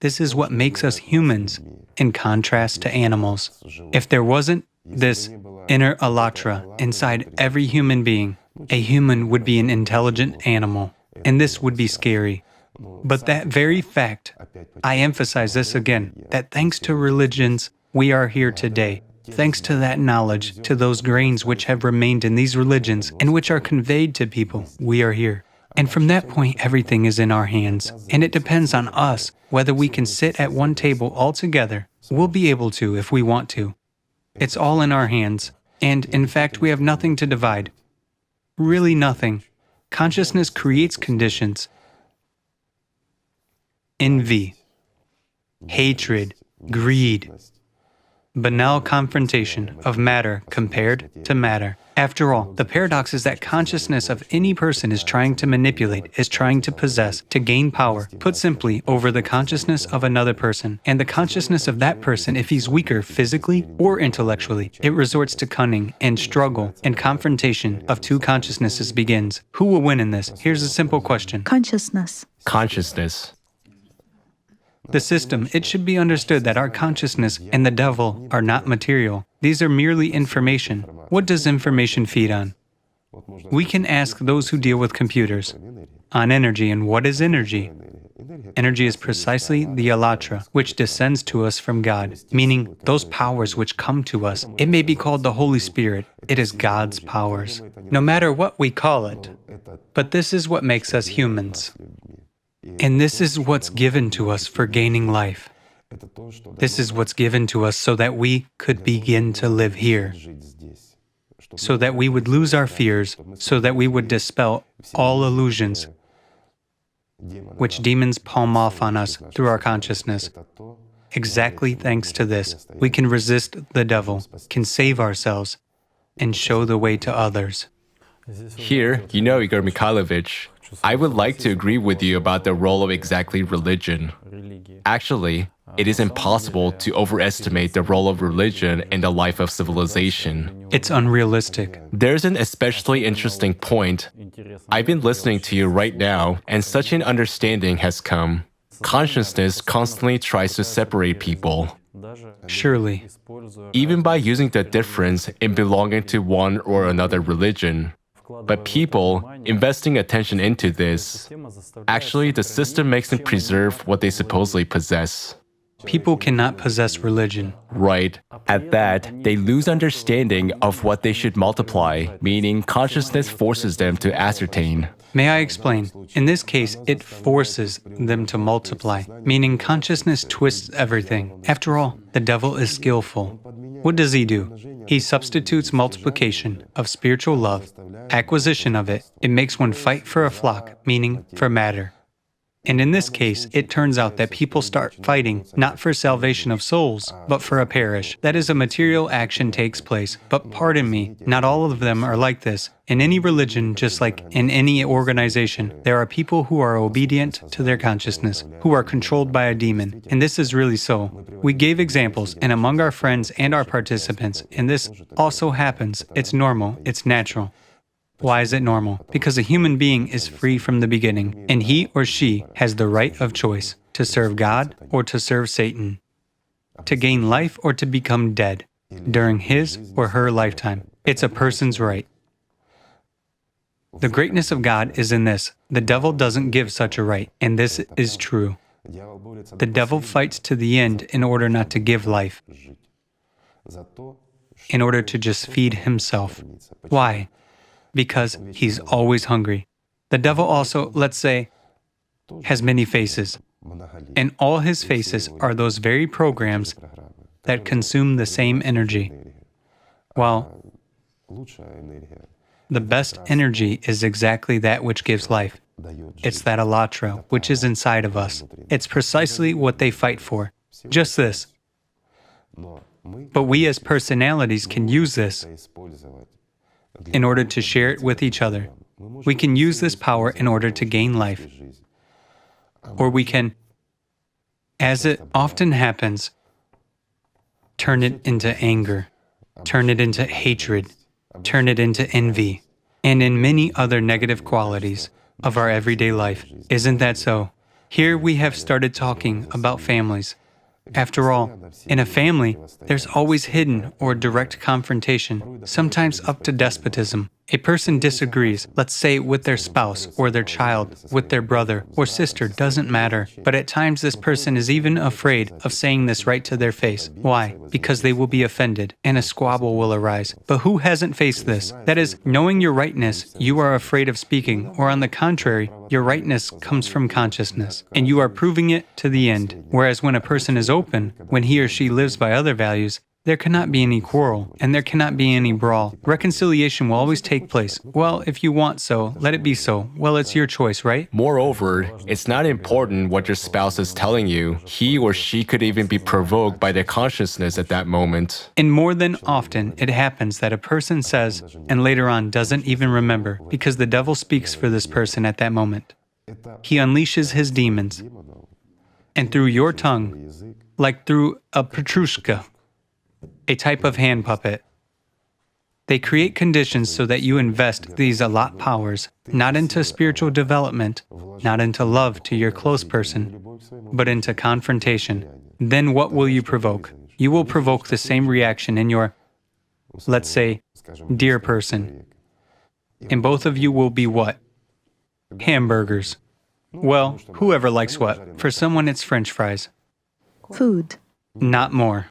Speaker 1: This is what makes us humans, in contrast to animals. If there wasn't this inner alatra inside every human being, a human would be an intelligent animal, and this would be scary. But that very fact, I emphasize this again, that thanks to religions, we are here today. Thanks to that knowledge, to those grains which have remained in these religions and which are conveyed to people, we are here. And from that point, everything is in our hands. And it depends on us whether we can sit at one table all together. We'll be able to if we want to. It's all in our hands. And in fact, we have nothing to divide. Really nothing. Consciousness creates conditions. Envy, hatred, greed, banal confrontation of matter compared to matter. After all, the paradox is that consciousness of any person is trying to manipulate, is trying to possess, to gain power, put simply, over the consciousness of another person. And the consciousness of that person, if he's weaker physically or intellectually, it resorts to cunning and struggle, and confrontation of two consciousnesses begins. Who will win in this? Here's a simple question.
Speaker 5: Consciousness.
Speaker 4: Consciousness.
Speaker 1: The system, it should be understood that our consciousness and the devil are not material. These are merely information. What does information feed on? We can ask those who deal with computers on energy. And what is energy? Energy is precisely the alatra, which descends to us from God, meaning those powers which come to us. It may be called the Holy Spirit. It is God's powers, no matter what we call it. But this is what makes us humans. And this is what's given to us for gaining life. This is what's given to us so that we could begin to live here, so that we would lose our fears, so that we would dispel all illusions which demons palm off on us through our consciousness. Exactly thanks to this, we can resist the devil, can save ourselves, and show the way to others.
Speaker 4: Here, Igor Mikhailovich, I would like to agree with you about the role of exactly religion. Actually, it is impossible to overestimate the role of religion in the life of civilization.
Speaker 1: It's unrealistic.
Speaker 4: There's an especially interesting point. I've been listening to you right now, and such an understanding has come. Consciousness constantly tries to separate people.
Speaker 1: Surely.
Speaker 4: even by using the difference in belonging to one or another religion. But people, investing attention into this, actually the system makes them preserve what they supposedly possess.
Speaker 1: People cannot possess religion.
Speaker 4: Right. At that, they lose understanding of what they should multiply, meaning consciousness forces them to ascertain.
Speaker 1: May I explain? In this case, it forces them to multiply, meaning consciousness twists everything. After all, the devil is skillful. What does he do? He substitutes multiplication of spiritual love, acquisition of it. It makes one fight for a flock, meaning for matter. And in this case, it turns out that people start fighting not for salvation of souls, but for a parish. That is, a material action takes place. But pardon me, not all of them are like this. In any religion, just like in any organization, there are people who are obedient to their consciousness, who are controlled by a demon. And this is really so. We gave examples, and among our friends and our participants, and this also happens. It's normal, it's natural. Why is it normal? Because a human being is free from the beginning, and he or she has the right of choice to serve God or to serve Satan, to gain life or to become dead during his or her lifetime. It's a person's right. The greatness of God is in this. The devil doesn't give such a right, and this is true. The devil fights to the end in order not to give life, in order to just feed himself. Why? Because he's always hungry. The devil also, let's say, has many faces, and all his faces are those very programs that consume the same energy. While the best energy is exactly that which gives life. It's that alatra which is inside of us. It's precisely what they fight for. Just this. But we as personalities can use this in order to share it with each other. We can use this power in order to gain life. Or we can, as it often happens, turn it into anger, turn it into hatred, turn it into envy, and in many other negative qualities of our everyday life. Isn't that so? Here we have started talking about families. After all, in a family, there's always hidden or direct confrontation, sometimes up to despotism. A person disagrees, let's say with their spouse or their child, with their brother or sister, doesn't matter. But at times this person is even afraid of saying this right to their face. Why? Because they will be offended and a squabble will arise. But who hasn't faced this? That is, knowing your rightness, you are afraid of speaking, or on the contrary, your rightness comes from consciousness, and you are proving it to the end. Whereas when a person is open, when he or she lives by other values, there cannot be any quarrel, and there cannot be any brawl. Reconciliation will always take place. Well, if you want so, let it be so. Well, it's your choice, right?
Speaker 4: Moreover, it's not important what your spouse is telling you. He or she could even be provoked by their consciousness at that moment.
Speaker 1: And more than often, it happens that a person says, and later on doesn't even remember, because the devil speaks for this person at that moment. He unleashes his demons. And through your tongue, like through a petrushka, a type of hand puppet, they create conditions so that you invest these allot powers not into spiritual development, not into love to your close person, but into confrontation. Then what will you provoke? You will provoke the same reaction in your, let's say, dear person. And both of you will be what? Hamburgers. Well, whoever likes what? For someone it's French fries.
Speaker 5: Food.
Speaker 1: Not more.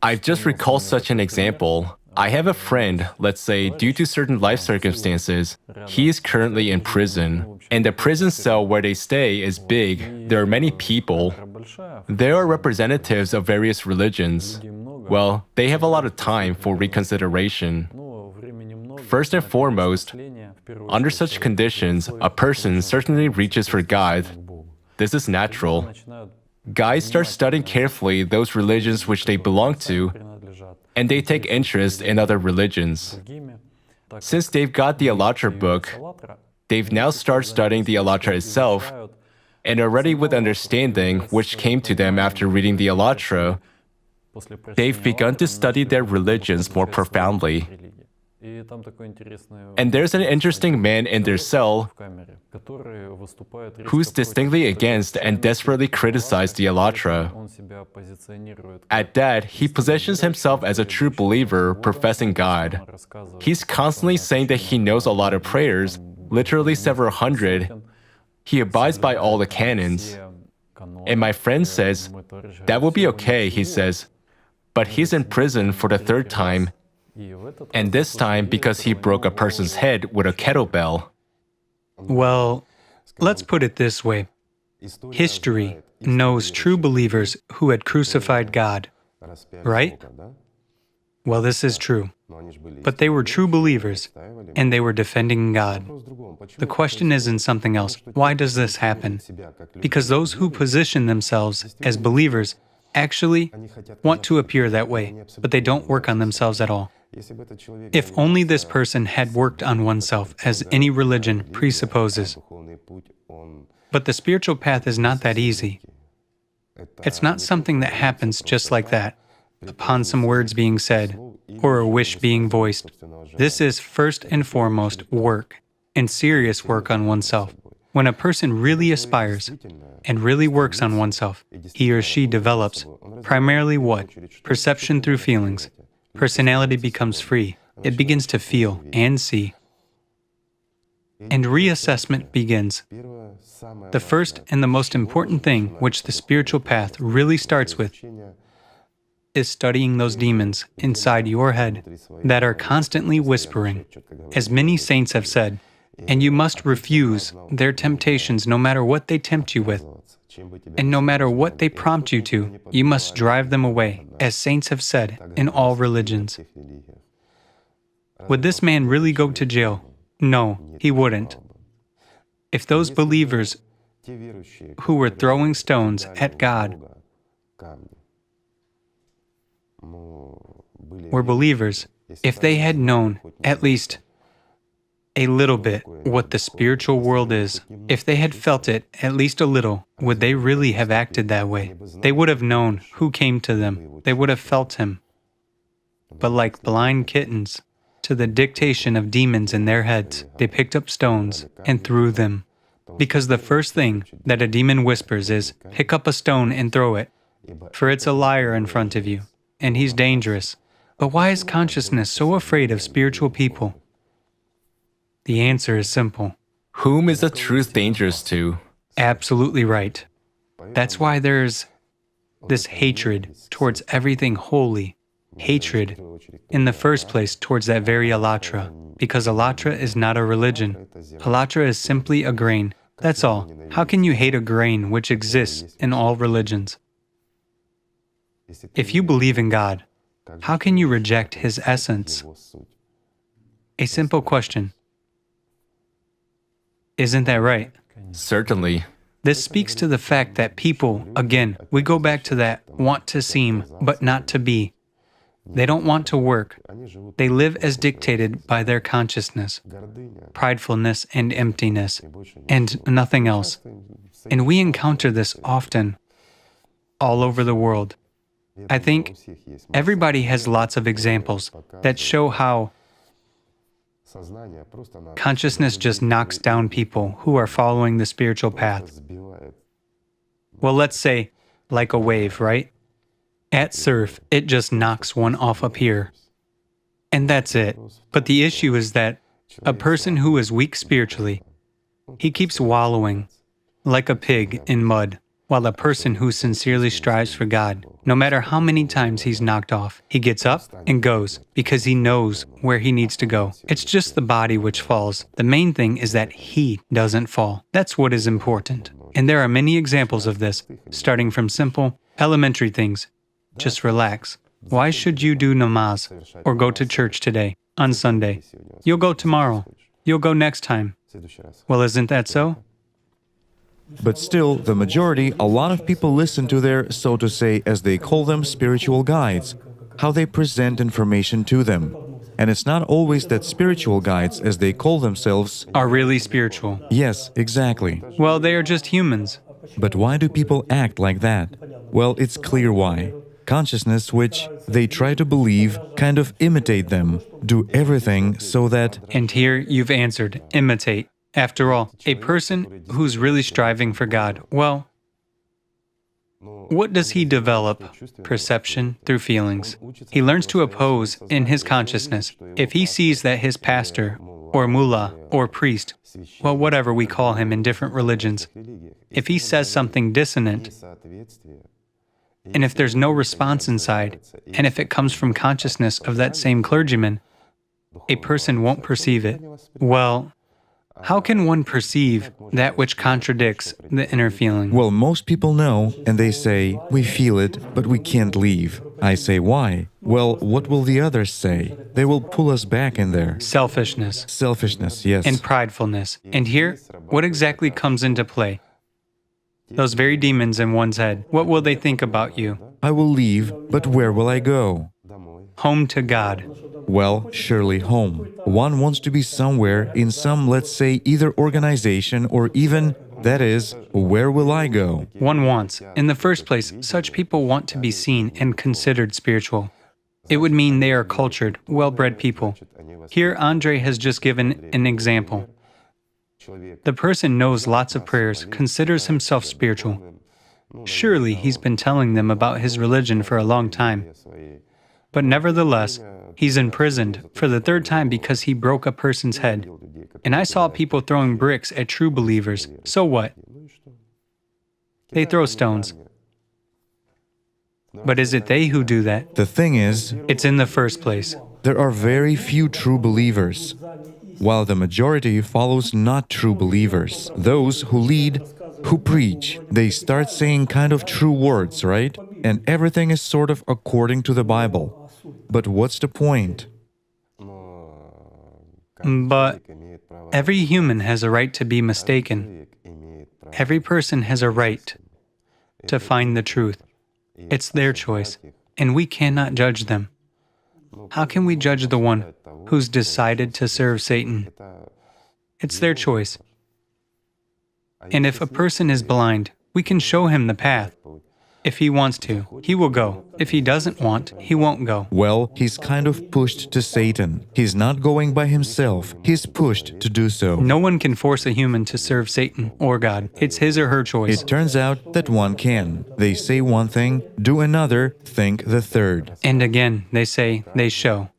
Speaker 4: I've just recalled such an example. I have a friend, let's say, due to certain life circumstances, he is currently in prison, and the prison cell where they stay is big. There are many people. There are representatives of various religions. Well, they have a lot of time for reconsideration. First and foremost, under such conditions, a person certainly reaches for God. This is natural. Guys start studying carefully those religions which they belong to, and they take interest in other religions. Since they've got the Allatra book, they've now started studying the Allatra itself, and already with understanding which came to them after reading the Allatra, they've begun to study their religions more profoundly. And there's an interesting man in their cell who's distinctly against and desperately criticized the Allatra. At that, he positions himself as a true believer, professing God. He's constantly saying that he knows a lot of prayers, literally several hundred. He abides by all the canons. And my friend says, that will be okay, he says. But he's in prison for the third time, and this time because he broke a person's head with a kettlebell.
Speaker 1: Well, let's put it this way. History knows true believers who had crucified God, right? Well, this is true. But they were true believers, and they were defending God. The question is in something else. Why does this happen? Because those who position themselves as believers actually want to appear that way, but they don't work on themselves at all. If only this person had worked on oneself, as any religion presupposes. But the spiritual path is not that easy. It's not something that happens just like that, upon some words being said, or a wish being voiced. This is first and foremost work, and serious work on oneself. When a person really aspires and really works on oneself, he or she develops primarily what? Perception through feelings. Personality becomes free. It begins to feel and see. And reassessment begins. The first and the most important thing which the spiritual path really starts with is studying those demons inside your head that are constantly whispering. As many saints have said, and you must refuse their temptations no matter what they tempt you with. And no matter what they prompt you to, you must drive them away, as saints have said in all religions. Would this man really go to jail? No, he wouldn't. If those believers who were throwing stones at God were believers, if they had known at least a little bit what the spiritual world is, if they had felt it at least a little, would they really have acted that way? They would have known who came to them. They would have felt him. But like blind kittens, to the dictation of demons in their heads, they picked up stones and threw them. Because the first thing that a demon whispers is, pick up a stone and throw it, for it's a liar in front of you, and he's dangerous. But why is consciousness so afraid of spiritual people? The answer is simple.
Speaker 4: Whom is the truth dangerous to?
Speaker 1: Absolutely right. That's why there's this hatred towards everything holy. Hatred, in the first place, towards that very Allatra. Because Allatra is not a religion. Allatra is simply a grain. That's all. How can you hate a grain which exists in all religions? If you believe in God, how can you reject His essence? A simple question. Isn't that right?
Speaker 4: Certainly.
Speaker 1: This speaks to the fact that people, again, we go back to that want to seem, but not to be. They don't want to work. They live as dictated by their consciousness, pridefulness and emptiness, and nothing else. And we encounter this often, all over the world. I think everybody has lots of examples that show how consciousness just knocks down people who are following the spiritual path. Well, let's say, like a wave, right? At surf, it just knocks one off up here. And that's it. But the issue is that a person who is weak spiritually, he keeps wallowing like a pig in mud, while a person who sincerely strives for God, no matter how many times he's knocked off, he gets up and goes because he knows where he needs to go. It's just the body which falls. The main thing is that he doesn't fall. That's what is important. And there are many examples of this, starting from simple, elementary things. Just relax. Why should you do namaz or go to church today, on Sunday? You'll go tomorrow. You'll go next time. Well, isn't that so?
Speaker 2: But still, the majority, a lot of people listen to their, so to say, as they call them, spiritual guides, how they present information to them. And it's not always that spiritual guides, as they call themselves,
Speaker 1: are really spiritual.
Speaker 2: Yes, exactly.
Speaker 1: Well, they are just humans.
Speaker 2: But why do people act like that? Well, it's clear why. Consciousness, which they try to believe, kind of imitate them, do everything so that...
Speaker 1: And here you've answered, imitate. After all, a person who's really striving for God, well, what does he develop? Perception through feelings. He learns to oppose in his consciousness. If he sees that his pastor, or mullah, or priest, well, whatever we call him in different religions, if he says something dissonant, and if there's no response inside, and if it comes from consciousness of that same clergyman, a person won't perceive it. Well, how can one perceive that which contradicts the inner feeling?
Speaker 2: Well, most people know, and they say, we feel it, but we can't leave. I say, why? Well, what will the others say? They will pull us back in there.
Speaker 1: Selfishness.
Speaker 2: Selfishness, yes.
Speaker 1: And pridefulness. And here, what exactly comes into play? Those very demons in one's head. What will they think about you?
Speaker 2: I will leave, but where will I go?
Speaker 1: Home to God.
Speaker 2: Well, surely home. One wants to be somewhere in some, let's say, either organization or even, that is, where will I go?
Speaker 1: One wants. In the first place, such people want to be seen and considered spiritual. It would mean they are cultured, well-bred people. Here, Andre has just given an example. The person knows lots of prayers, considers himself spiritual. Surely he's been telling them about his religion for a long time. But nevertheless, he's imprisoned for the third time because he broke a person's head. And I saw people throwing bricks at true believers. So what? They throw stones. But is it they who do that?
Speaker 2: The thing is,
Speaker 1: it's in the first place.
Speaker 2: There are very few true believers, while the majority follows not true believers. Those who lead, who preach, they start saying kind of true words, right? And everything is sort of according to the Bible. But what's the point?
Speaker 1: But every human has a right to be mistaken. Every person has a right to find the truth. It's their choice, and we cannot judge them. How can we judge the one who's decided to serve Satan? It's their choice. And if a person is blind, we can show him the path. If he wants to, he will go. If he doesn't want, he won't go.
Speaker 2: Well, he's kind of pushed to Satan. He's not going by himself. He's pushed to do so.
Speaker 1: No one can force a human to serve Satan or God. It's his or her choice.
Speaker 2: It turns out that one can. They say one thing, do another, think the third.
Speaker 1: And again, they say, they show.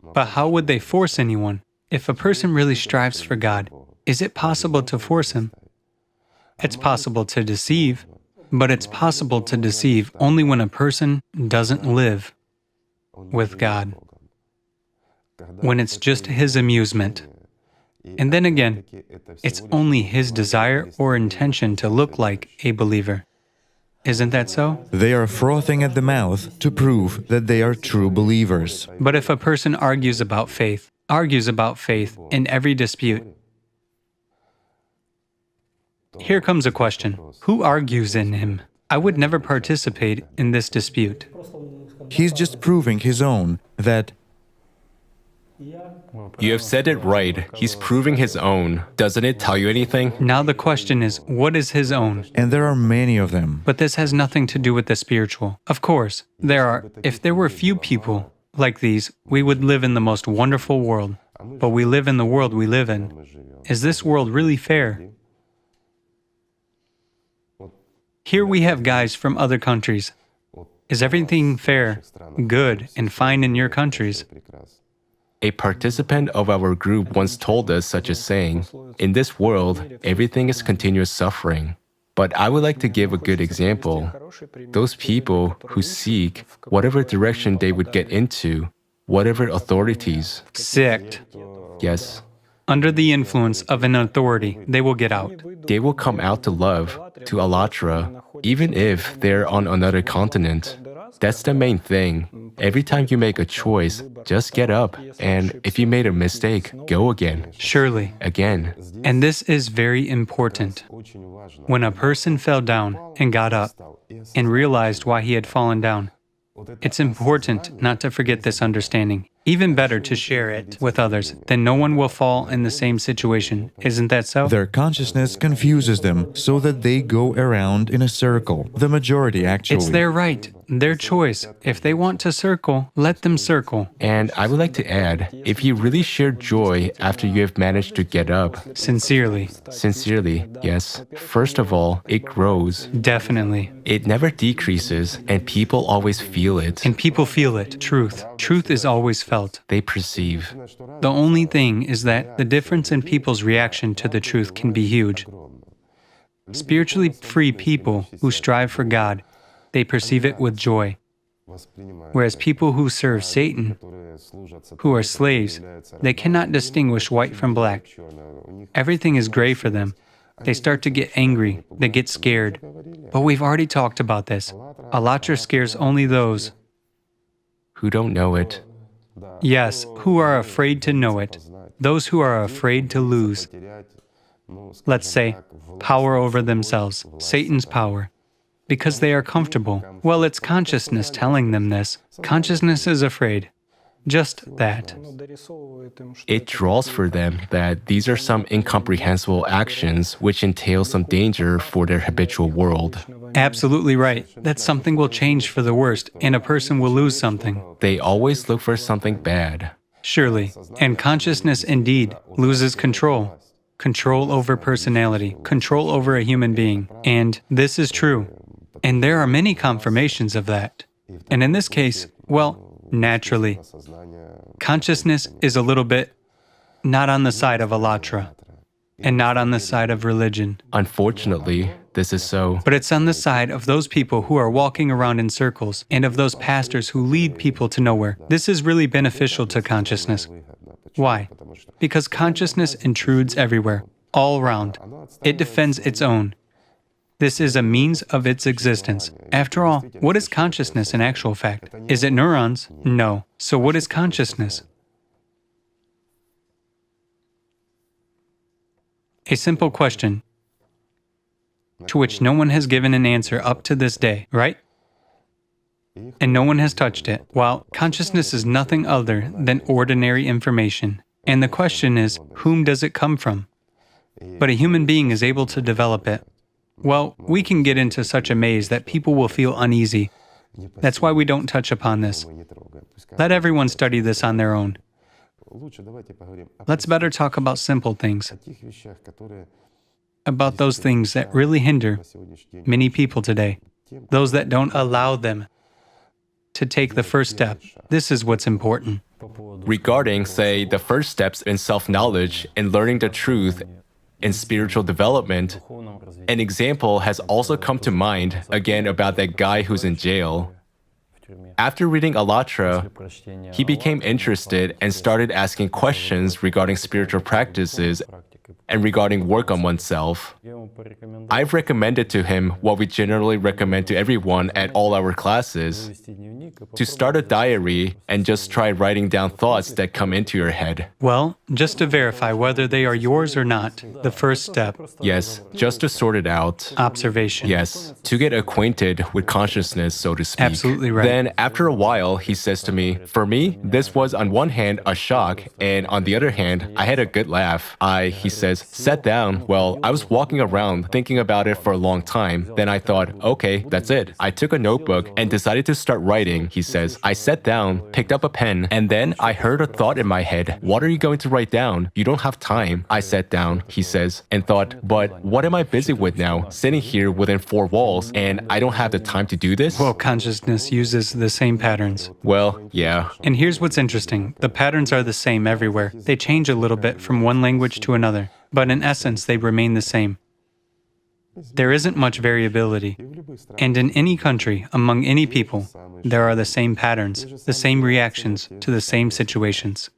Speaker 1: But how would they force anyone? If a person really strives for God, is it possible to force him? It's possible to deceive. But it's possible to deceive only when a person doesn't live with God, when it's just his amusement. And then again, it's only his desire or intention to look like a believer. Isn't that so?
Speaker 2: They are frothing at the mouth to prove that they are true believers.
Speaker 1: But if a person argues about faith in every dispute, here comes a question. Who argues in him? I would never participate in this dispute.
Speaker 2: He's just proving his own, that...
Speaker 4: You have said it right. He's proving his own. Doesn't it tell you anything?
Speaker 1: Now the question is, what is his own?
Speaker 2: And there are many of them.
Speaker 1: But this has nothing to do with the spiritual. Of course, there are. If there were few people like these, we would live in the most wonderful world. But we live in the world we live in. Is this world really fair? Here we have guys from other countries. Is everything fair, good, and fine in your countries?
Speaker 4: A participant of our group once told us such a saying, in this world, everything is continuous suffering. But I would like to give a good example. Those people who seek whatever direction they would get into, whatever authorities.
Speaker 1: Sect.
Speaker 4: Yes.
Speaker 1: Under the influence of an authority, they will get out.
Speaker 4: They will come out to love, to Alatra, even if they're on another continent. That's the main thing. Every time you make a choice, just get up, and if you made a mistake, go again.
Speaker 1: Surely.
Speaker 4: Again.
Speaker 1: And this is very important. When a person fell down and got up and realized why he had fallen down, it's important not to forget this understanding. Even better to share it with others, then no one will fall in the same situation. Isn't that so?
Speaker 2: Their consciousness confuses them so that they go around in a circle. The majority, actually.
Speaker 1: It's their right. their choice. If they want to circle, let them circle.
Speaker 4: And I would like to add, if you really share joy after you have managed to get up,
Speaker 1: Sincerely.
Speaker 4: sincerely, yes, first of all, it grows.
Speaker 1: Definitely.
Speaker 4: It never decreases, and people always feel it.
Speaker 1: And people feel it. Truth. Truth is always felt.
Speaker 4: They perceive.
Speaker 1: The only thing is that the difference in people's reaction to the truth can be huge. Spiritually free people who strive for God, they perceive it with joy. Whereas people who serve Satan, who are slaves, they cannot distinguish white from black. Everything is gray for them. They start to get angry, they get scared. But we've already talked about this. Alatra scares only those,
Speaker 4: Who don't know it.
Speaker 1: yes, who are afraid to know it, those who are afraid to lose. Let's say, power over themselves, Satan's power. Because they are comfortable. Well, it's consciousness telling them this. Consciousness is afraid. Just that.
Speaker 4: It draws for them that these are some incomprehensible actions which entail some danger for their habitual world.
Speaker 1: Absolutely right. That something will change for the worst, and a person will lose something.
Speaker 4: They always look for something bad.
Speaker 1: Surely. And consciousness indeed loses control. Control over personality, control over a human being. And this is true. And there are many confirmations of that. And in this case, well, naturally, consciousness is a little bit not on the side of Alatra and not on the side of religion.
Speaker 4: Unfortunately, this is so.
Speaker 1: But it's on the side of those people who are walking around in circles and of those pastors who lead people to nowhere. This is really beneficial to consciousness. Why? Because consciousness intrudes everywhere, all around. It defends its own. This is a means of its existence. After all, what is consciousness in actual fact? Is it neurons? No. So what is consciousness? A simple question to which no one has given an answer up to this day, right? And no one has touched it. While consciousness is nothing other than ordinary information. And the question is, whom does it come from? But a human being is able to develop it. Well, we can get into such a maze that people will feel uneasy. That's why we don't touch upon this. Let everyone study this on their own. Let's better talk about simple things, about those things that really hinder many people today, those that don't allow them to take the first step. This is what's important.
Speaker 4: Regarding, say, the first steps in self-knowledge and learning the truth in spiritual development, an example has also come to mind, again, about that guy who's in jail. After reading Alatra, he became interested and started asking questions regarding spiritual practices and regarding work on oneself. I've recommended to him what we generally recommend to everyone at all our classes, to start a diary and just try writing down thoughts that come into your head.
Speaker 1: Well, just to verify whether they are yours or not, the first step.
Speaker 4: Yes, just to sort it out.
Speaker 1: Observation.
Speaker 4: Yes, to get acquainted with consciousness, so to speak.
Speaker 1: Absolutely right.
Speaker 4: Then, after a while, he says to me, for me, this was on one hand a shock, and on the other hand, I had a good laugh. He says, sat down. Well, I was walking around thinking about it for a long time. Then I thought, okay, that's it. I took a notebook and decided to start writing. He says, I sat down, picked up a pen, and then I heard a thought in my head. What are you going to write down? You don't have time. I sat down, he says, and thought, but what am I busy with now? Sitting here within four walls, and I don't have the time to do this?
Speaker 1: Well, consciousness uses the same patterns.
Speaker 4: Well, yeah.
Speaker 1: And here's what's interesting. The patterns are the same everywhere. They change a little bit from one language to another, but in essence, they remain the same. There isn't much variability. And in any country, among any people, there are the same patterns, the same reactions to the same situations.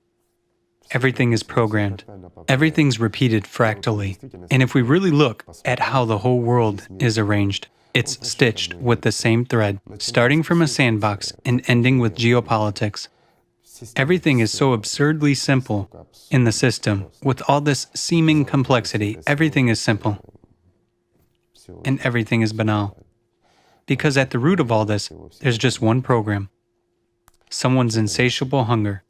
Speaker 1: Everything is programmed. Everything's repeated fractally. And if we really look at how the whole world is arranged, it's stitched with the same thread, starting from a sandbox and ending with geopolitics. Everything is so absurdly simple in the system. With all this seeming complexity, everything is simple. And everything is banal. Because at the root of all this, there's just one program. Someone's insatiable hunger.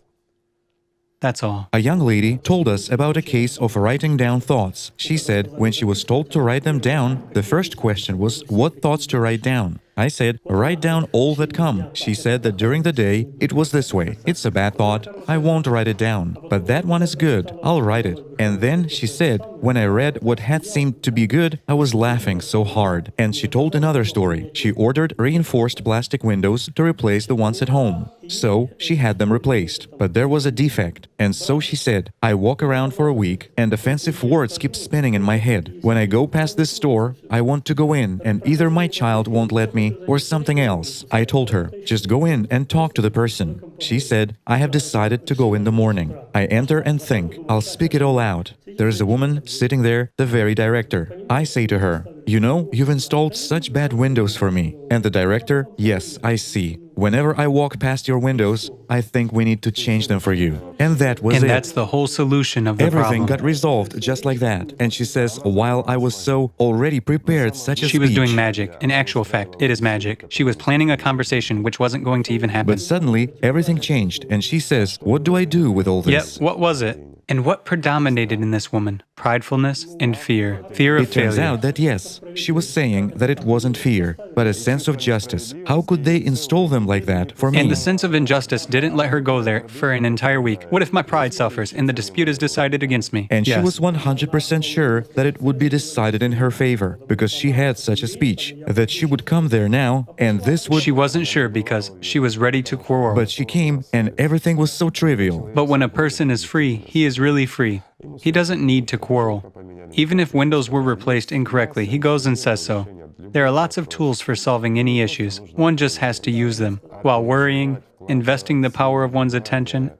Speaker 1: That's all.
Speaker 2: A young lady told us about a case of writing down thoughts. She said when she was told to write them down, the first question was what thoughts to write down. I said, write down all that come. She said that during the day, it was this way. It's a bad thought. I won't write it down. But that one is good. I'll write it. And then she said, when I read what had seemed to be good, I was laughing so hard. And she told another story. She ordered reinforced plastic windows to replace the ones at home. So she had them replaced. But there was a defect. And so she said, I walk around for a week and offensive words keep spinning in my head. When I go past this store, I want to go in and either my child won't let me or something else. I told her, just go in and talk to the person. She said, I have decided to go in the morning. I enter and think, I'll speak it all out. There's a woman sitting there, the very director. I say to her, you know, you've installed such bad windows for me. And the director, yes, I see. Whenever I walk past your windows, I think we need to change them for you. And that was it.
Speaker 1: And that's the whole solution of the
Speaker 2: Everything
Speaker 1: problem.
Speaker 2: got resolved just like that. And she says, while I was so already prepared such a
Speaker 1: She was
Speaker 2: speech.
Speaker 1: doing magic. In actual fact, it is magic. She was planning a conversation which wasn't going to even happen.
Speaker 2: But suddenly, everything changed. And she says, what do I do with all this?
Speaker 1: Yep, what was it? And what predominated in this woman? Pridefulness and fear. Fear of
Speaker 2: It turns
Speaker 1: failure.
Speaker 2: out that yes, she was saying that it wasn't fear, but a sense of justice. How could they install them like that for me?
Speaker 1: And the sense of injustice didn't let her go there for an entire week. What if my pride suffers and the dispute is decided against me?
Speaker 2: And she
Speaker 1: Yes.
Speaker 2: was 100% sure that it would be decided in her favor, because she had such a speech, that she would come there now, and this would...
Speaker 1: She wasn't sure because she was ready to quarrel.
Speaker 2: But she came, and everything was so trivial.
Speaker 1: But when a person is free, he is really free. He doesn't need to quarrel. Even if windows were replaced incorrectly, he goes and says so. There are lots of tools for solving any issues. One just has to use them. While worrying, investing the power of one's attention,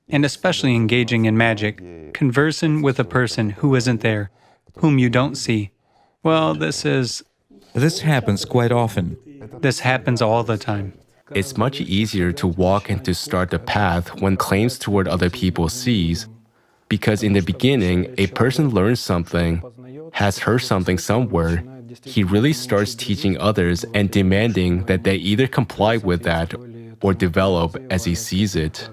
Speaker 1: and especially engaging in magic, conversing with a person who isn't there, whom you don't see. Well, this
Speaker 2: happens quite often.
Speaker 1: This happens all the time.
Speaker 4: It's much easier to walk and to start the path when claims toward other people cease. Because in the beginning, a person learns something, has heard something somewhere, he really starts teaching others and demanding that they either comply with that or develop as he sees it.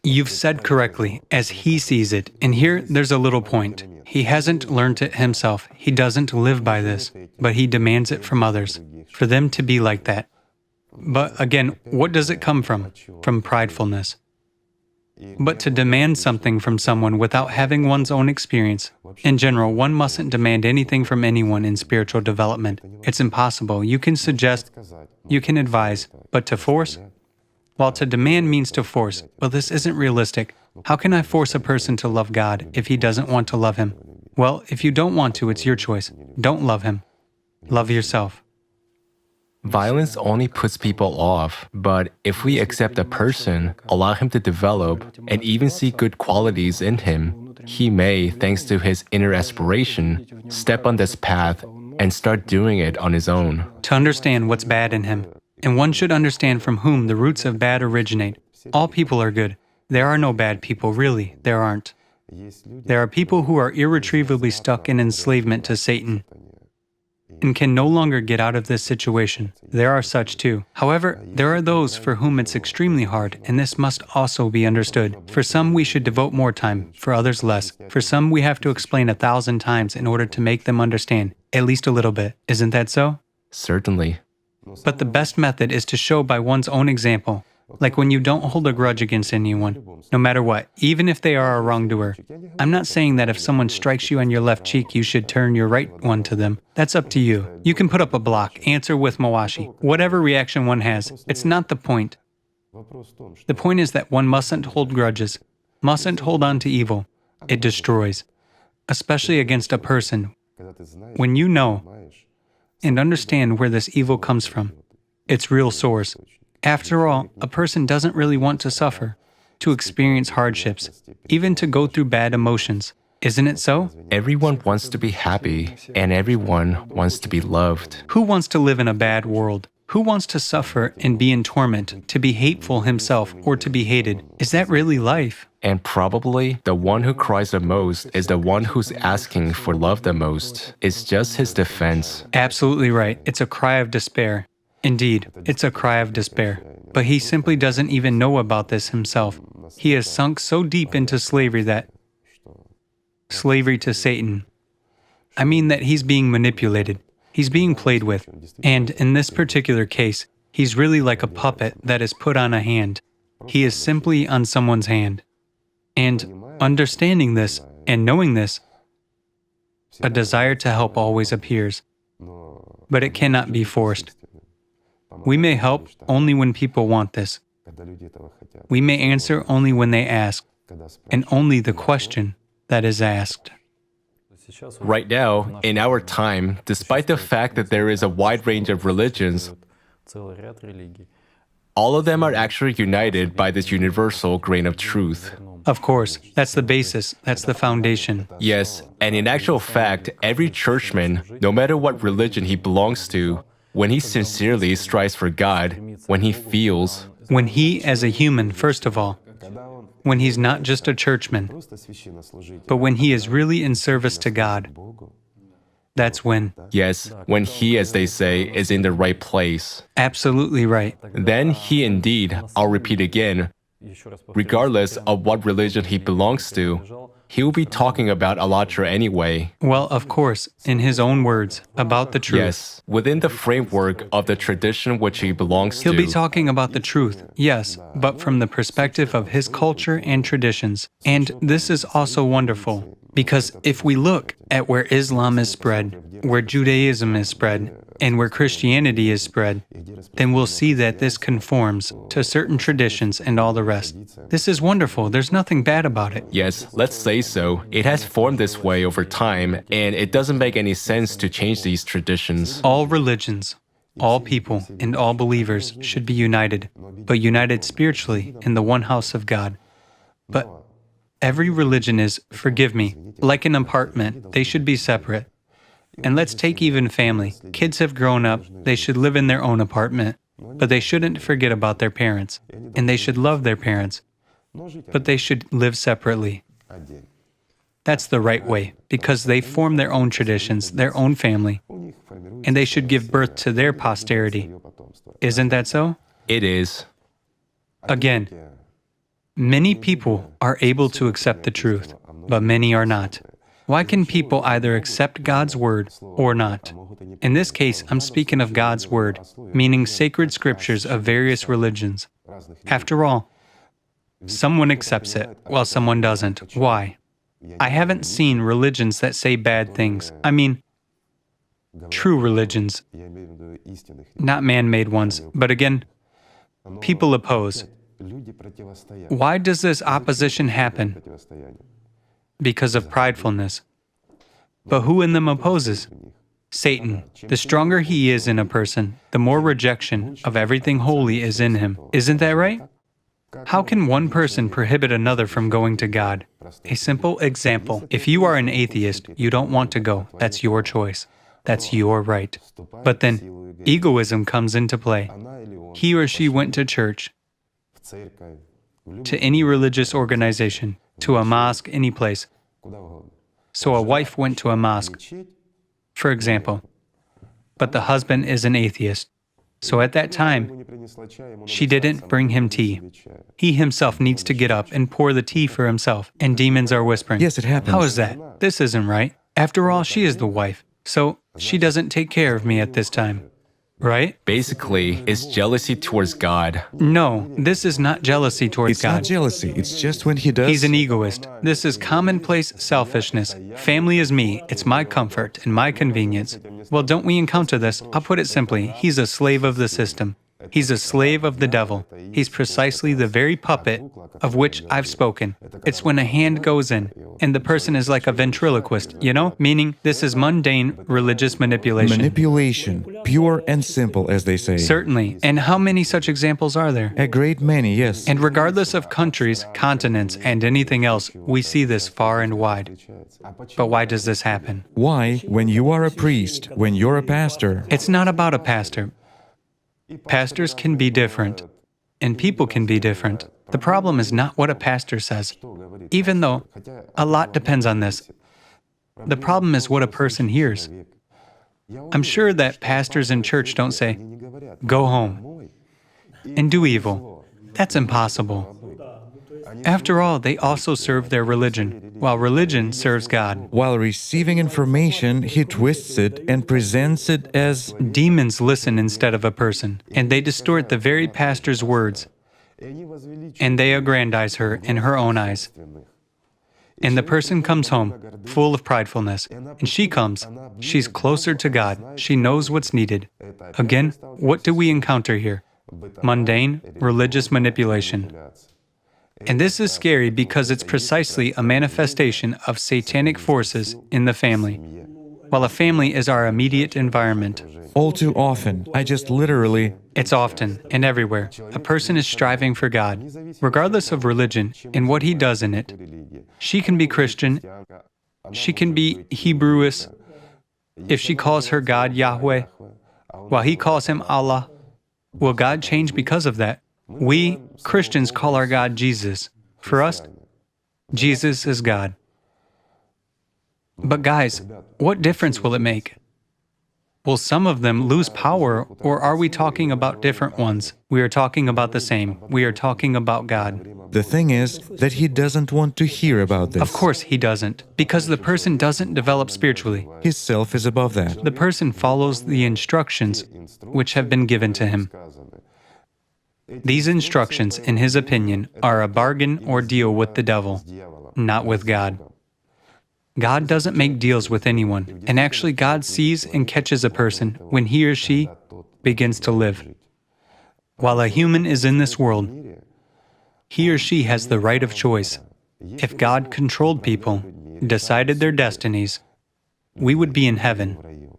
Speaker 1: You've said correctly, as he sees it. And here, there's a little point. He hasn't learned it himself. He doesn't live by this, but he demands it from others, for them to be like that. But again, what does it come from? From pridefulness. But to demand something from someone without having one's own experience, in general, one mustn't demand anything from anyone in spiritual development. It's impossible. You can suggest, you can advise, but to force? While to demand means to force, well, this isn't realistic. How can I force a person to love God if he doesn't want to love him? Well, if you don't want to, it's your choice. Don't love him. Love yourself.
Speaker 4: Violence only puts people off, but if we accept a person, allow him to develop, and even see good qualities in him, he may, thanks to his inner aspiration, step on this path and start doing it on his own.
Speaker 1: To understand what's bad in him. And one should understand from whom the roots of bad originate. All people are good. There are no bad people, really, there aren't. There are people who are irretrievably stuck in enslavement to Satan and can no longer get out of this situation. There are such too. However, there are those for whom it's extremely hard, and this must also be understood. For some, we should devote more time, for others less. For some, we have to explain 1,000 times in order to make them understand, at least a little bit. Isn't that so?
Speaker 4: Certainly.
Speaker 1: But the best method is to show by one's own example. Like when you don't hold a grudge against anyone, no matter what, even if they are a wrongdoer. I'm not saying that if someone strikes you on your left cheek, you should turn your right one to them. That's up to you. You can put up a block, answer with mawashi, whatever reaction one has. It's not the point. The point is that one mustn't hold grudges, mustn't hold on to evil. It destroys, especially against a person. When you know and understand where this evil comes from, its real source. After all, a person doesn't really want to suffer, to experience hardships, even to go through bad emotions. Isn't it so?
Speaker 4: Everyone wants to be happy, and everyone wants to be loved.
Speaker 1: Who wants to live in a bad world? Who wants to suffer and be in torment, to be hateful himself or to be hated? Is that really life?
Speaker 4: And probably the one who cries the most is the one who's asking for love the most. It's just his defense.
Speaker 1: Absolutely right. It's a cry of despair. Indeed, it's a cry of despair. But he simply doesn't even know about this himself. He has sunk so deep into slavery to Satan. I mean that he's being manipulated. He's being played with. And in this particular case, he's really like a puppet that is put on a hand. He is simply on someone's hand. And understanding this and knowing this, a desire to help always appears, but it cannot be forced. We may help only when people want this. We may answer only when they ask, and only the question that is asked.
Speaker 4: Right now, in our time, despite the fact that there is a wide range of religions, all of them are actually united by this universal grain of truth.
Speaker 1: Of course, that's the basis, that's the foundation.
Speaker 4: Yes, and in actual fact, every churchman, no matter what religion he belongs to, when he sincerely strives for God, when he feels,
Speaker 1: When he, as a human, first of all, when he's not just a churchman, but when he is really in service to God, that's when.
Speaker 4: yes, when he, as they say, is in the right place,
Speaker 1: Absolutely right.
Speaker 4: then he indeed, I'll repeat again, regardless of what religion he belongs to, he will be talking about Alatra anyway.
Speaker 1: Well, of course, in his own words, about the truth.
Speaker 4: Yes, within the framework of the tradition which he belongs to.
Speaker 1: He'll be talking about the truth, yes, but from the perspective of his culture and traditions. And this is also wonderful, because if we look at where Islam is spread, where Judaism is spread, and where Christianity is spread, then we'll see that this conforms to certain traditions and all the rest. This is wonderful. There's nothing bad about it.
Speaker 4: Yes, let's say so. It has formed this way over time, and it doesn't make any sense to change these traditions.
Speaker 1: All religions, all people, and all believers should be united, but united spiritually in the one house of God. But every religion is, forgive me, like an apartment. They should be separate. And let's take even family. Kids have grown up, they should live in their own apartment, but they shouldn't forget about their parents. And they should love their parents, but they should live separately. That's the right way, because they form their own traditions, their own family, and they should give birth to their posterity. Isn't that so?
Speaker 4: It is.
Speaker 1: Again, many people are able to accept the truth, but many are not. Why can people either accept God's word or not? In this case, I'm speaking of God's word, meaning sacred scriptures of various religions. After all, someone accepts it, while someone doesn't. Why? I haven't seen religions that say bad things. I mean, true religions, not man-made ones. But again, people oppose. Why does this opposition happen? Because of pridefulness. But who in them opposes? Satan. The stronger he is in a person, the more rejection of everything holy is in him. Isn't that right? How can one person prohibit another from going to God? A simple example. If you are an atheist, you don't want to go. That's your choice. That's your right. But then, egoism comes into play. He or she went to church, to any religious organization, to a mosque, any place. So a wife went to a mosque, for example, but the husband is an atheist. So at that time, she didn't bring him tea. He himself needs to get up and pour the tea for himself, and demons are whispering.
Speaker 2: Yes, it happens.
Speaker 1: How is that? This isn't right. After all, she is the wife, so she doesn't take care of me at this time. Right?
Speaker 4: Basically, it's jealousy towards God.
Speaker 1: No, this is not jealousy towards
Speaker 2: It's
Speaker 1: God.
Speaker 2: not jealousy, it's just when he does...
Speaker 1: He's an egoist. This is commonplace selfishness. Family is me. It's my comfort and my convenience. Well, don't we encounter this? I'll put it simply. He's a slave of the system. He's a slave of the devil. He's precisely the very puppet of which I've spoken. It's when a hand goes in, and the person is like a ventriloquist, meaning this is mundane religious manipulation.
Speaker 2: Manipulation, pure and simple, as they say.
Speaker 1: Certainly. And how many such examples are there?
Speaker 2: A great many, yes.
Speaker 1: And regardless of countries, continents, and anything else, we see this far and wide. But why does this happen?
Speaker 2: Why, when you are a priest, when you're a pastor...
Speaker 1: It's not about a pastor. Pastors can be different, and people can be different. The problem is not what a pastor says, even though a lot depends on this. The problem is what a person hears. I'm sure that pastors in church don't say, "Go home and do evil." That's impossible. After all, they also serve their religion, while religion serves God.
Speaker 2: While receiving information, he twists it and presents it as
Speaker 1: Demons listen instead of a person, and they distort the very pastor's words, and they aggrandize her in her own eyes. And the person comes home full of pridefulness, and she's closer to God, she knows what's needed. Again, what do we encounter here? Mundane, religious manipulation. And this is scary because it's precisely a manifestation of satanic forces in the family, while a family is our immediate environment.
Speaker 2: all too often. I just literally...
Speaker 1: It's often and everywhere. A person is striving for God, regardless of religion and what he does in it. She can be Christian, she can be Hebrewish, if she calls her God Yahweh, while he calls him Allah. Will God change because of that? We, Christians, call our God Jesus. For us, Jesus is God. But guys, what difference will it make? Will some of them lose power, or are we talking about different ones? We are talking about the same. We are talking about God.
Speaker 2: The thing is that he doesn't want to hear about this.
Speaker 1: Of course he doesn't, because the person doesn't develop spiritually.
Speaker 2: His self is above that.
Speaker 1: The person follows the instructions which have been given to him. These instructions, in his opinion, are a bargain or deal with the devil, not with God. God doesn't make deals with anyone, and actually God sees and catches a person when he or she begins to live. While a human is in this world, he or she has the right of choice. If God controlled people, decided their destinies, we would be in heaven.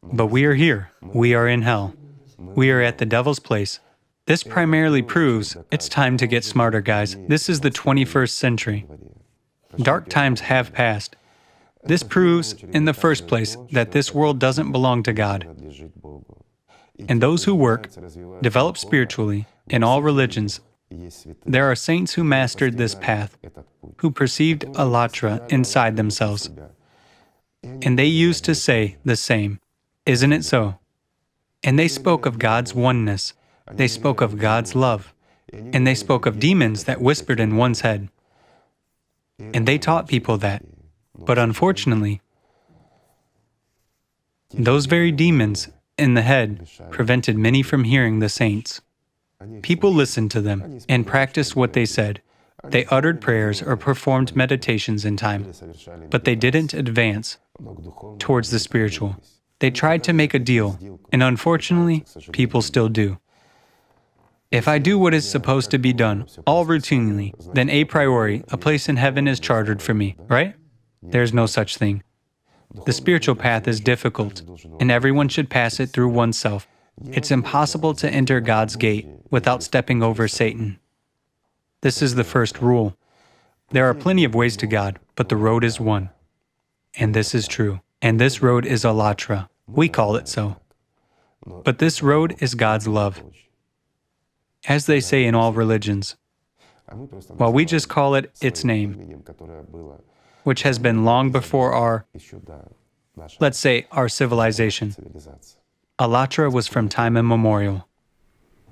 Speaker 1: But we are here. We are in hell. We are at the devil's place. This primarily proves it's time to get smarter, guys. This is the 21st century. Dark times have passed. This proves, in the first place, that this world doesn't belong to God. And those who work, develop spiritually, in all religions, there are saints who mastered this path, who perceived alatra inside themselves. And they used to say the same, isn't it so? And they spoke of God's oneness. They spoke of God's love. And they spoke of demons that whispered in one's head. And they taught people that. But unfortunately, those very demons in the head prevented many from hearing the saints. People listened to them and practiced what they said. They uttered prayers or performed meditations in time, but they didn't advance towards the spiritual. They tried to make a deal, and unfortunately, people still do. If I do what is supposed to be done, all routinely, then a priori, a place in heaven is chartered for me, right? There's no such thing. The spiritual path is difficult, and everyone should pass it through oneself. It's impossible to enter God's gate without stepping over Satan. This is the first rule. There are plenty of ways to God, but the road is one. And this is true. And this road is alatra. We call it so. But this road is God's love. As they say in all religions, while we just call it its name, which has been long before our, let's say, our civilization. Alatra was from time immemorial.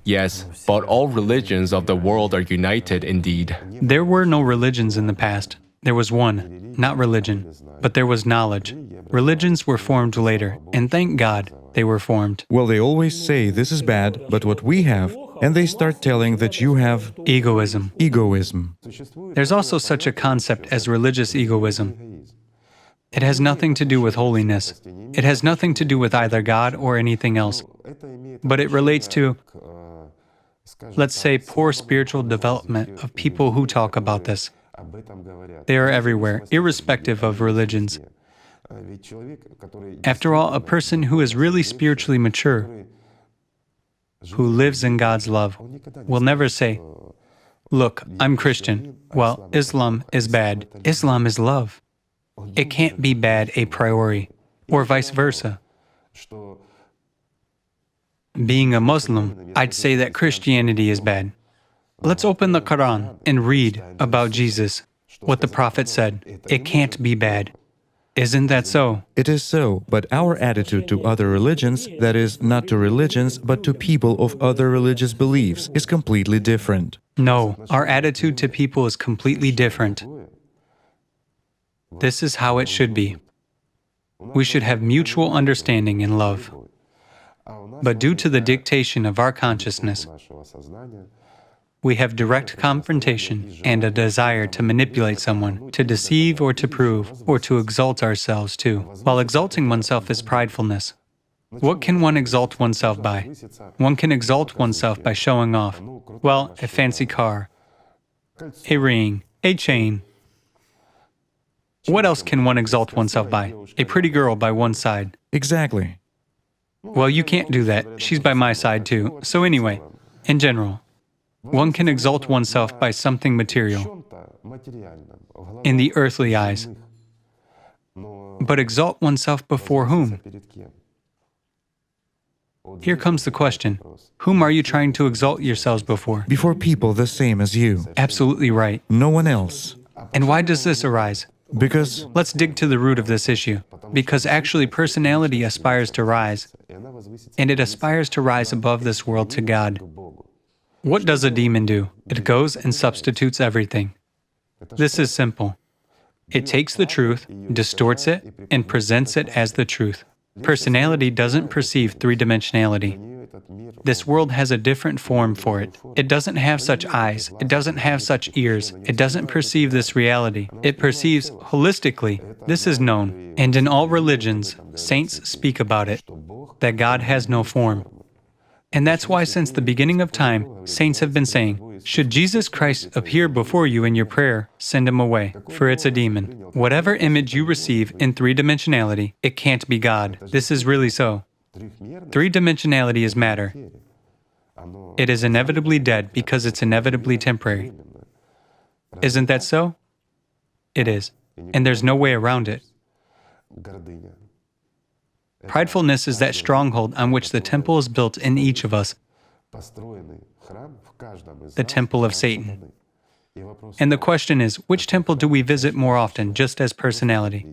Speaker 4: Yes, but all religions of the world are united indeed.
Speaker 1: There were no religions in the past. There was one, not religion, but there was knowledge. Religions were formed later, and thank God they were formed.
Speaker 2: Well, they always say this is bad, but what we have, and they start telling that you have
Speaker 1: egoism.
Speaker 2: Egoism.
Speaker 1: There's also such a concept as religious egoism. It has nothing to do with holiness. It has nothing to do with either God or anything else. But it relates to, let's say, poor spiritual development of people who talk about this. They are everywhere, irrespective of religions. After all, a person who is really spiritually mature, who lives in God's love, will never say, look, I'm Christian. Well, Islam is bad. Islam is love. It can't be bad a priori, or vice versa. Being a Muslim, I'd say that Christianity is bad. Let's open the Quran and read about Jesus, what the Prophet said. It can't be bad. Isn't that so?
Speaker 2: It is so, but our attitude to other religions, that is, not to religions, but to people of other religious beliefs, is completely different.
Speaker 1: No, our attitude to people is completely different. This is how it should be. We should have mutual understanding and love. But due to the dictation of our consciousness, we have direct confrontation and a desire to manipulate someone, to deceive or to prove, or to exalt ourselves too. While exalting oneself is pridefulness. What can one exalt oneself by? One can exalt oneself by showing off. Well, a fancy car, a ring, a chain. What else can one exalt oneself by? A pretty girl by one side.
Speaker 2: Exactly.
Speaker 1: Well, you can't do that. She's by my side too. So anyway, in general, one can exalt oneself by something material in the earthly eyes. But exalt oneself before whom? Here comes the question. Whom are you trying to exalt yourselves before?
Speaker 2: Before people the same as you.
Speaker 1: Absolutely right.
Speaker 2: No one else.
Speaker 1: And why does this arise?
Speaker 2: Because
Speaker 1: Let's dig to the root of this issue. Because actually personality aspires to rise, and it aspires to rise above this world to God. What does a demon do? It goes and substitutes everything. This is simple. It takes the truth, distorts it, and presents it as the truth. Personality doesn't perceive three-dimensionality. This world has a different form for it. It doesn't have such eyes. It doesn't have such ears. It doesn't perceive this reality. It perceives holistically. This is known. And in all religions, saints speak about it, that God has no form. And that's why since the beginning of time, saints have been saying, should Jesus Christ appear before you in your prayer, send him away, for it's a demon. Whatever image you receive in three-dimensionality, it can't be God. This is really so. Three-dimensionality is matter. It is inevitably dead because it's inevitably temporary. Isn't that so? It is. And there's no way around it. Pridefulness is that stronghold on which the temple is built in each of us, the temple of Satan. And the question is, which temple do we visit more often, just as personality?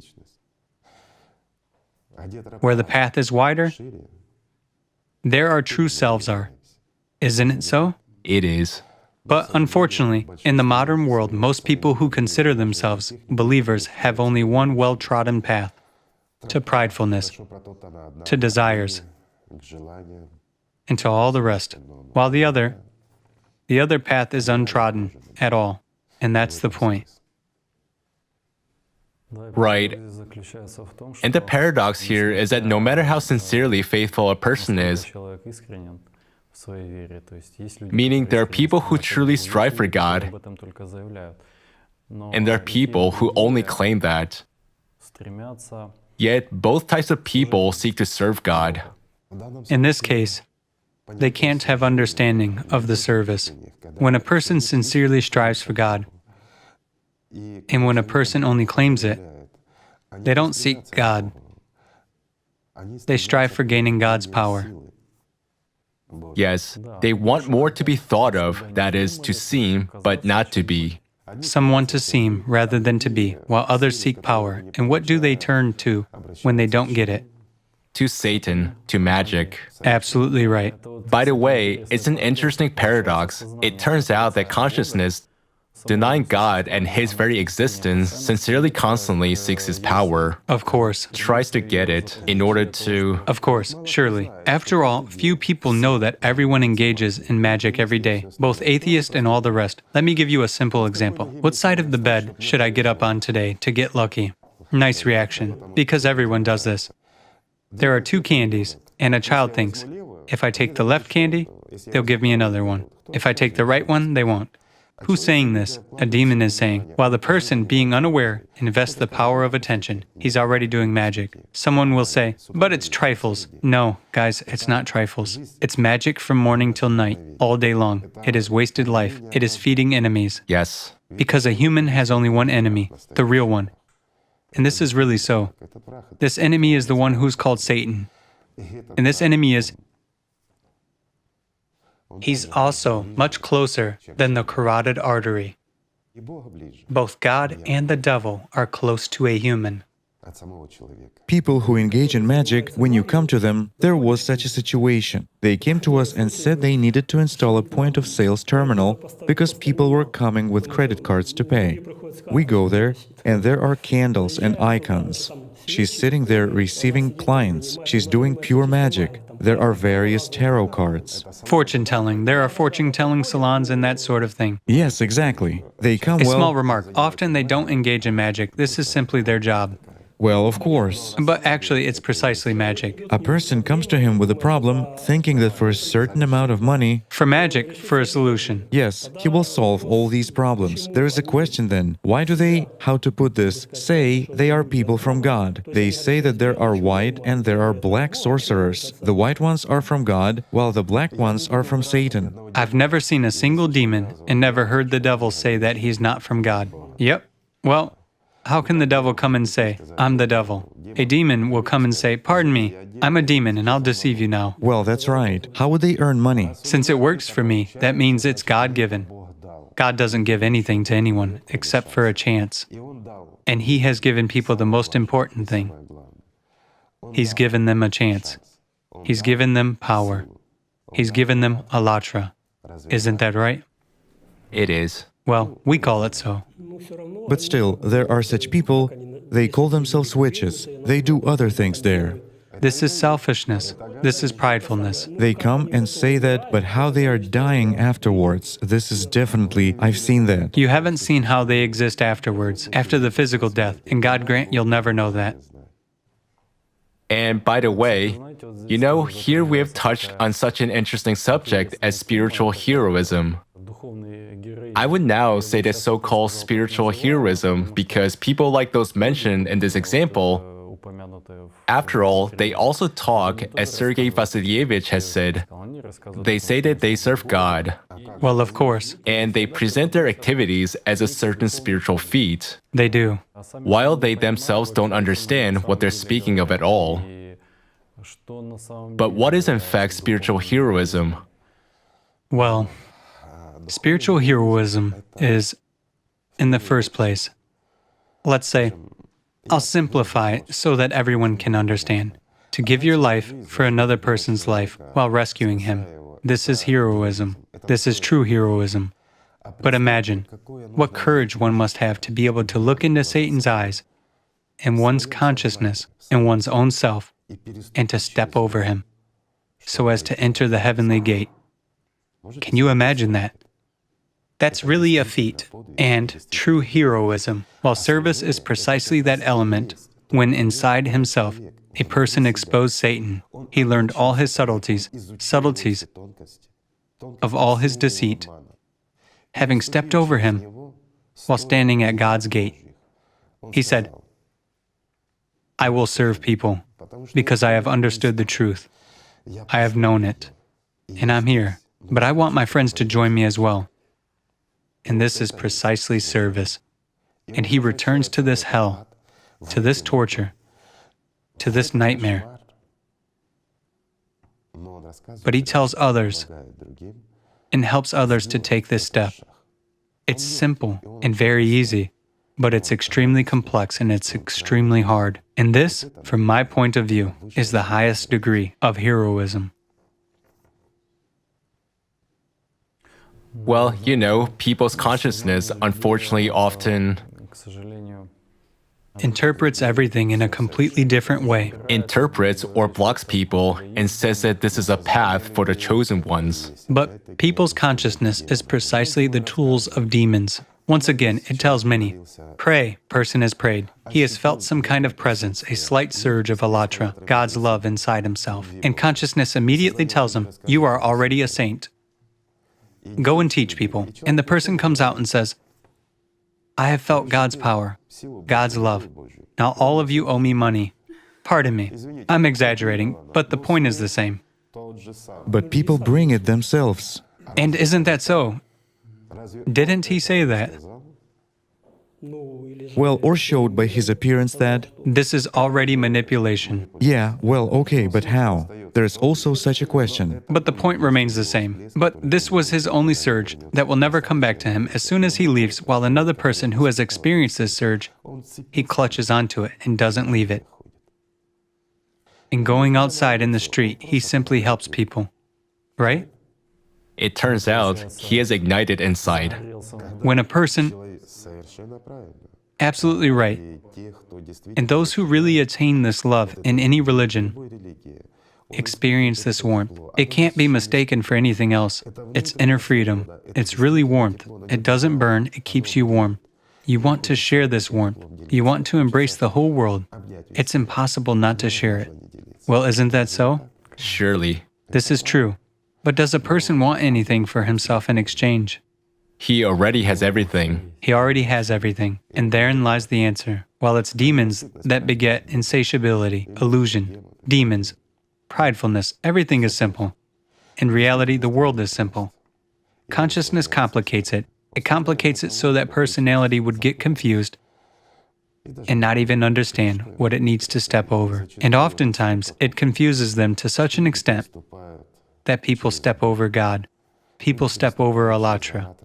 Speaker 1: Where the path is wider, there our true selves are. Isn't it so?
Speaker 4: It is.
Speaker 1: But unfortunately, in the modern world, most people who consider themselves believers have only one well-trodden path, to pridefulness, to desires, and to all the rest, while the other path is untrodden at all, and that's the point.
Speaker 4: Right. And the paradox here is that no matter how sincerely faithful a person is, meaning there are people who truly strive for God, and there are people who only claim that, yet both types of people seek to serve God.
Speaker 1: In this case, they can't have understanding of the service. When a person sincerely strives for God, and when a person only claims it, they don't seek God. They strive for gaining God's power.
Speaker 4: Yes, they want more to be thought of, that is, to seem, but not to be.
Speaker 1: Some want to seem rather than to be, while others seek power. And what do they turn to when they don't get it?
Speaker 4: To Satan, to magic.
Speaker 1: Absolutely right.
Speaker 4: By the way, it's an interesting paradox. It turns out that consciousness, denying God and His very existence, sincerely constantly seeks His power.
Speaker 1: Of course.
Speaker 4: Tries to get it in order to...
Speaker 1: Of course, surely. After all, few people know that everyone engages in magic every day, both atheists and all the rest. Let me give you a simple example. What side of the bed should I get up on today to get lucky? Nice reaction, because everyone does this. There are two candies, and a child thinks, if I take the left candy, they'll give me another one. If I take the right one, they won't. Who's saying this? A demon is saying, while the person, being unaware, invests the power of attention. He's already doing magic. Someone will say, but it's trifles. No, guys, it's not trifles. It's magic from morning till night, all day long. It is wasted life. It is feeding enemies.
Speaker 4: Yes.
Speaker 1: Because a human has only one enemy, the real one. And this is really so. This enemy is the one who's called Satan. And this enemy is... He's also much closer than the carotid artery. Both God and the devil are close to a human.
Speaker 2: People who engage in magic, when you come to them, there was such a situation. They came to us and said they needed to install a point of sales terminal because people were coming with credit cards to pay. We go there, and there are candles and icons. She's sitting there receiving clients. She's doing pure magic. There are various tarot cards.
Speaker 1: Fortune-telling. There are fortune-telling salons and that sort of thing.
Speaker 2: Yes, exactly. They come
Speaker 1: A
Speaker 2: well...
Speaker 1: small remark. Often they don't engage in magic. This is simply their job.
Speaker 2: Well, of course.
Speaker 1: But actually, it's precisely magic.
Speaker 2: A person comes to him with a problem, thinking that for a certain amount of money...
Speaker 1: For magic, for a solution.
Speaker 2: Yes, he will solve all these problems. There is a question then. Why do they, how to put this, say they are people from God? They say that there are white and there are black sorcerers. The white ones are from God, while the black ones are from Satan.
Speaker 1: I've never seen a single demon and never heard the devil say that he's not from God. Yep. Well, how can the devil come and say, I'm the devil? A demon will come and say, pardon me, I'm a demon and I'll deceive you now.
Speaker 2: Well, that's right. How would they earn money?
Speaker 1: Since it works for me, that means it's God-given. God doesn't give anything to anyone except for a chance. And He has given people the most important thing. He's given them a chance. He's given them power. He's given them alatra. Isn't that right?
Speaker 4: It is.
Speaker 1: Well, we call it so.
Speaker 2: But still, there are such people, they call themselves witches. They do other things there.
Speaker 1: This is selfishness. This is pridefulness.
Speaker 2: They come and say that, but how they are dying afterwards, this is definitely, I've seen that.
Speaker 1: You haven't seen how they exist afterwards, after the physical death, and God grant you'll never know that.
Speaker 4: And by the way, you know, here we have touched on such an interesting subject as spiritual heroism. I would now say that so-called spiritual heroism because people like those mentioned in this example, after all, they also talk, as Sergei Vasilyevich has said, they say that they serve God.
Speaker 1: Well, of course.
Speaker 4: And they present their activities as a certain spiritual feat.
Speaker 1: They do.
Speaker 4: While they themselves don't understand what they're speaking of at all. But what is in fact spiritual heroism?
Speaker 1: Well, spiritual heroism is, in the first place, let's say, I'll simplify it so that everyone can understand. To give your life for another person's life while rescuing him. This is heroism. This is true heroism. But imagine what courage one must have to be able to look into Satan's eyes and one's consciousness and one's own self and to step over him so as to enter the heavenly gate. Can you imagine that? That's really a feat and true heroism, while service is precisely that element when inside himself a person exposed Satan. He learned all his subtleties of all his deceit, having stepped over him while standing at God's gate. He said, I will serve people because I have understood the truth. I have known it, and I'm here, but I want my friends to join me as well. And this is precisely service. And he returns to this hell, to this torture, to this nightmare. But he tells others and helps others to take this step. It's simple and very easy, but it's extremely complex and it's extremely hard. And this, from my point of view, is the highest degree of heroism.
Speaker 4: Well, you know, people's consciousness unfortunately often
Speaker 1: interprets everything in a completely different way.
Speaker 4: Interprets or blocks people and says that this is a path for the chosen ones.
Speaker 1: But people's consciousness is precisely the tools of demons. Once again, it tells many, pray, person has prayed. He has felt some kind of presence, a slight surge of alatra, God's love inside himself. And consciousness immediately tells him, you are already a saint. Go and teach people. And the person comes out and says, I have felt God's power, God's love. Now all of you owe me money. Pardon me. I'm exaggerating, but the point is the same.
Speaker 2: But people bring it themselves.
Speaker 1: And isn't that so? Didn't he say that?
Speaker 2: Well, or showed by his appearance that,
Speaker 1: This is already manipulation.
Speaker 2: yeah, well, okay, but how? There's also such a question.
Speaker 1: But the point remains the same. But this was his only surge that will never come back to him as soon as he leaves, while another person who has experienced this surge, he clutches onto it and doesn't leave it. In going outside in the street, he simply helps people. Right?
Speaker 4: It turns out he is ignited inside.
Speaker 1: When a person... Absolutely right. And those who really attain this love in any religion experience this warmth. It can't be mistaken for anything else. It's inner freedom. It's really warmth. It doesn't burn, it keeps you warm. You want to share this warmth. You want to embrace the whole world. It's impossible not to share it. Well, isn't that so?
Speaker 4: Surely.
Speaker 1: This is true. But does a person want anything for himself in exchange?
Speaker 4: He already has everything.
Speaker 1: He already has everything. And therein lies the answer. While it's demons that beget insatiability, illusion, demons, pridefulness, everything is simple. In reality, the world is simple. Consciousness complicates it. It complicates it so that personality would get confused and not even understand what it needs to step over. And oftentimes, it confuses them to such an extent that people step over God. People step over Alatra.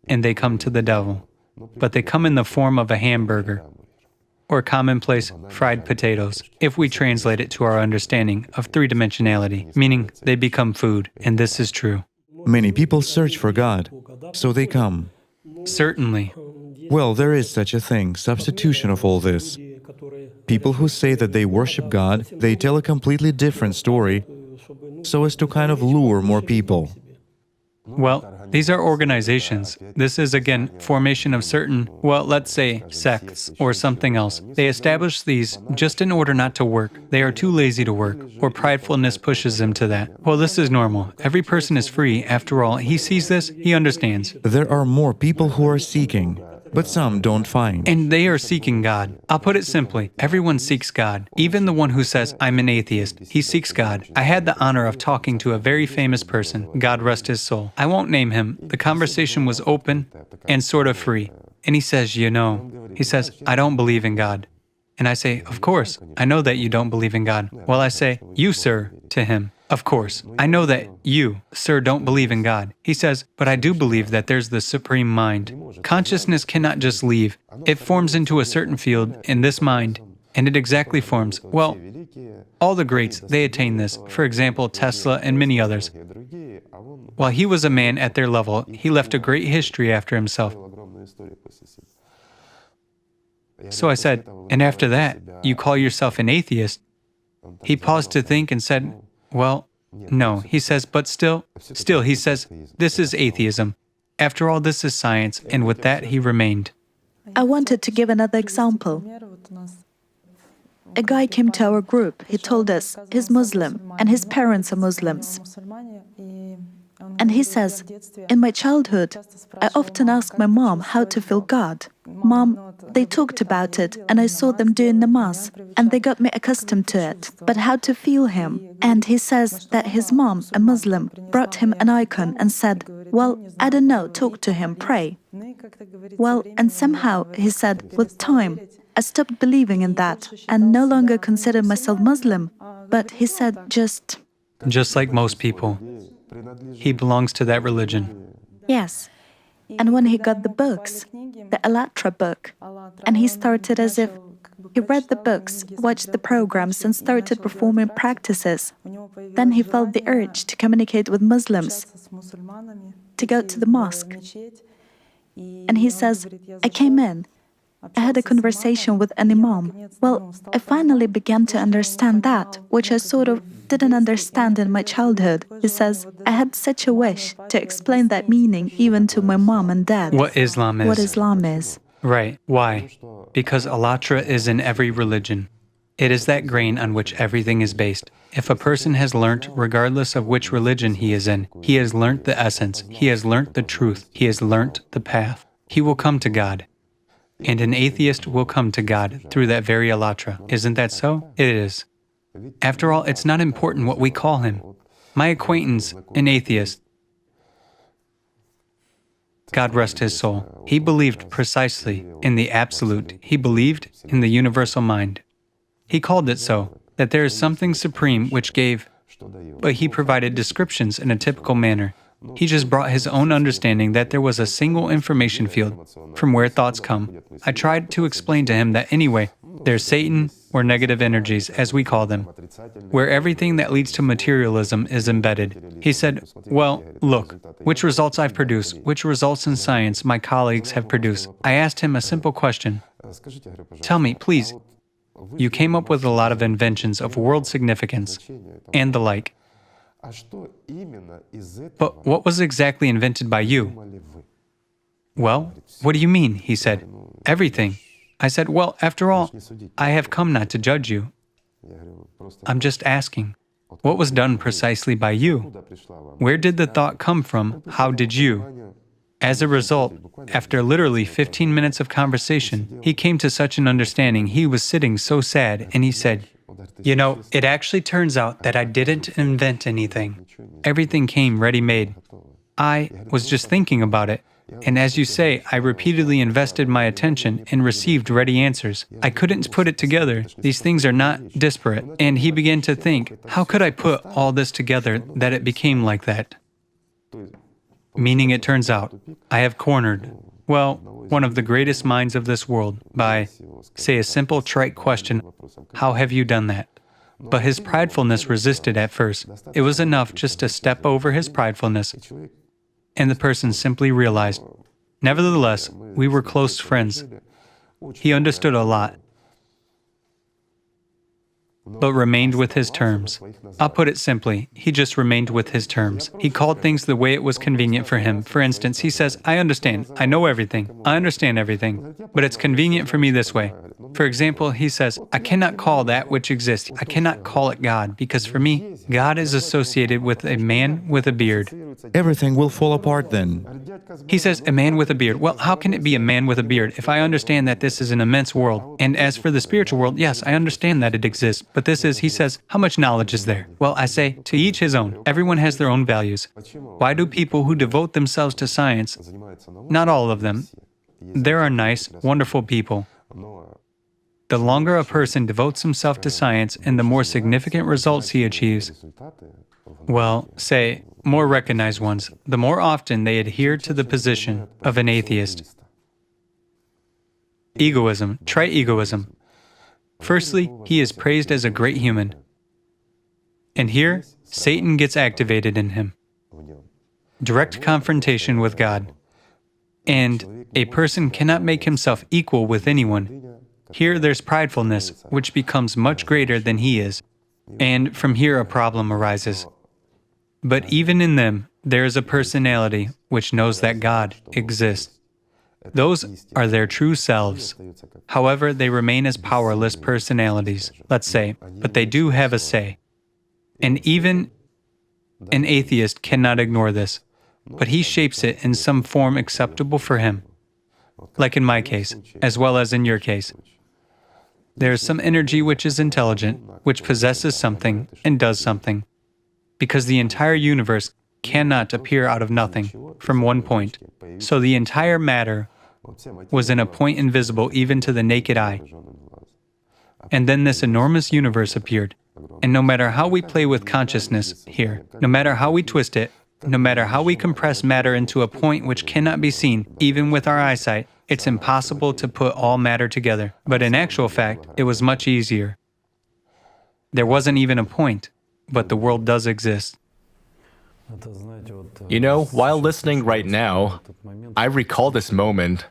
Speaker 1: And they come to the devil. But they come in the form of a hamburger or commonplace fried potatoes, if we translate it to our understanding of three-dimensionality, meaning they become food, and this is true.
Speaker 2: Many people search for God, so they come.
Speaker 1: Certainly.
Speaker 2: Well, there is such a thing, substitution of all this. People who say that they worship God, they tell a completely different story, so as to kind of lure more people.
Speaker 1: Well, these are organizations. This is, again, formation of certain, well, let's say, sects or something else. They establish these just in order not to work. They are too lazy to work, or pridefulness pushes them to that. Well, this is normal. Every person is free. After all, he sees this, he understands.
Speaker 2: There are more people who are seeking, but some don't find.
Speaker 1: And they are seeking God. I'll put it simply, everyone seeks God. Even the one who says, I'm an atheist, he seeks God. I had the honor of talking to a very famous person, God rest his soul. I won't name him. The conversation was open and sort of free. And he says, he says, I don't believe in God. And I say, of course, I know that you don't believe in God. Well, I say, you, sir, to him. Of course, I know that you, sir, don't believe in God. He says, but I do believe that there's the supreme mind. Consciousness cannot just leave. It forms into a certain field in this mind, and it exactly forms. Well, all the greats, they attain this. For example, Tesla and many others. While he was a man at their level, he left a great history after himself. So I said, and after that, you call yourself an atheist? He paused to think and said, well, no. He says, but still, he says, this is atheism. After all, this is science, and with that, he remained.
Speaker 5: I wanted to give another example. A guy came to our group. He told us he's Muslim, and his parents are Muslims. And he says, in my childhood, I often asked my mom how to feel God. Mom, they talked about it, and I saw them doing namaz, and they got me accustomed to it. But how to feel him? And he says that his mom, a Muslim, brought him an icon and said, well, I don't know, talk to him, pray. Well, and somehow, he said, with time, I stopped believing in that, and no longer considered myself Muslim. But he said, just
Speaker 1: like most people, he belongs to that religion.
Speaker 5: Yes. And when he got the books, the Alatra book, and he started as if he read the books, watched the programs, and started performing practices. Then he felt the urge to communicate with Muslims, to go to the mosque. And he says, I came in. I had a conversation with an imam. Well, I finally began to understand that, which I sort of didn't understand in my childhood. He says, I had such a wish to explain that meaning even to my mom and dad.
Speaker 1: What Islam is.
Speaker 5: What Islam is.
Speaker 1: Right. Why? Because Alatra is in every religion. It is that grain on which everything is based. If a person has learnt, regardless of which religion he is in, he has learnt the essence, he has learnt the truth, he has learnt the path. He will come to God. And an atheist will come to God through that very Alatra. Isn't that so? It is. After all, it's not important what we call him. My acquaintance, an atheist, God rest his soul. He believed precisely in the absolute. He believed in the universal mind. He called it so, that there is something supreme which gave, but he provided descriptions in a typical manner. He just brought his own understanding that there was a single information field from where thoughts come. I tried to explain to him that anyway, there's Satan, or negative energies, as we call them, where everything that leads to materialism is embedded. He said, well, look, which results I've produced, which results in science my colleagues have produced. I asked him a simple question. Tell me, please, you came up with a lot of inventions of world significance and the like. But what was exactly invented by you? Well, what do you mean? He said, everything. I said, well, after all, I have come not to judge you. I'm just asking, what was done precisely by you? Where did the thought come from? How did you? As a result, after literally 15 minutes of conversation, he came to such an understanding. He was sitting so sad, and he said, you know, it actually turns out that I didn't invent anything. Everything came ready-made. I was just thinking about it. And as you say, I repeatedly invested my attention and received ready answers. I couldn't put it together. These things are not disparate. And he began to think, how could I put all this together that it became like that? Meaning it turns out, I have cornered, well, one of the greatest minds of this world by, say, a simple trite question, how have you done that? But his pridefulness resisted at first. It was enough just to step over his pridefulness, and the person simply realized. Nevertheless, we were close friends. He understood a lot, but remained with his terms. I'll put it simply, he just remained with his terms. He called things the way it was convenient for him. For instance, he says, I understand, I know everything, I understand everything, but it's convenient for me this way. For example, he says, I cannot call that which exists, I cannot call it God, because for me, God is associated with a man with a beard.
Speaker 2: Everything will fall apart then.
Speaker 1: He says, a man with a beard. Well, how can it be a man with a beard if I understand that this is an immense world? And as for the spiritual world, yes, I understand that it exists. But this is, he says, how much knowledge is there? Well, I say, to each his own. Everyone has their own values. Why do people who devote themselves to science, not all of them, there are nice, wonderful people. The longer a person devotes himself to science and the more significant results he achieves, well, say, more recognized ones, the more often they adhere to the position of an atheist. Egoism, try egoism. Firstly, he is praised as a great human. And here, Satan gets activated in him. Direct confrontation with God. And a person cannot make himself equal with anyone. Here there's pridefulness, which becomes much greater than he is. And from here a problem arises. But even in them, there is a personality which knows that God exists. Those are their true selves. However, they remain as powerless personalities, let's say, but they do have a say. And even an atheist cannot ignore this, but he shapes it in some form acceptable for him. Like in my case, as well as in your case. There is some energy which is intelligent, which possesses something and does something. Because the entire universe cannot appear out of nothing from one point. So the entire matter was in a point invisible even to the naked eye. And then this enormous universe appeared. And no matter how we play with consciousness here, no matter how we twist it, no matter how we compress matter into a point which cannot be seen, even with our eyesight, it's impossible to put all matter together. But in actual fact, it was much easier. There wasn't even a point, but the world does exist.
Speaker 4: You know, while listening right now, I recall this moment.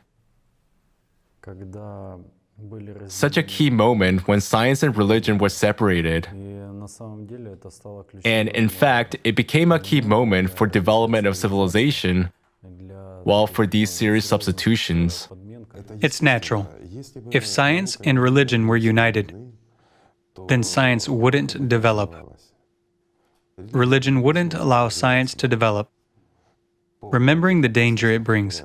Speaker 4: Such a key moment when science and religion were separated. And in fact, it became a key moment for development of civilization, while for these serious substitutions.
Speaker 1: It's natural. If science and religion were united, then science wouldn't develop. Religion wouldn't allow science to develop, remembering the danger it brings.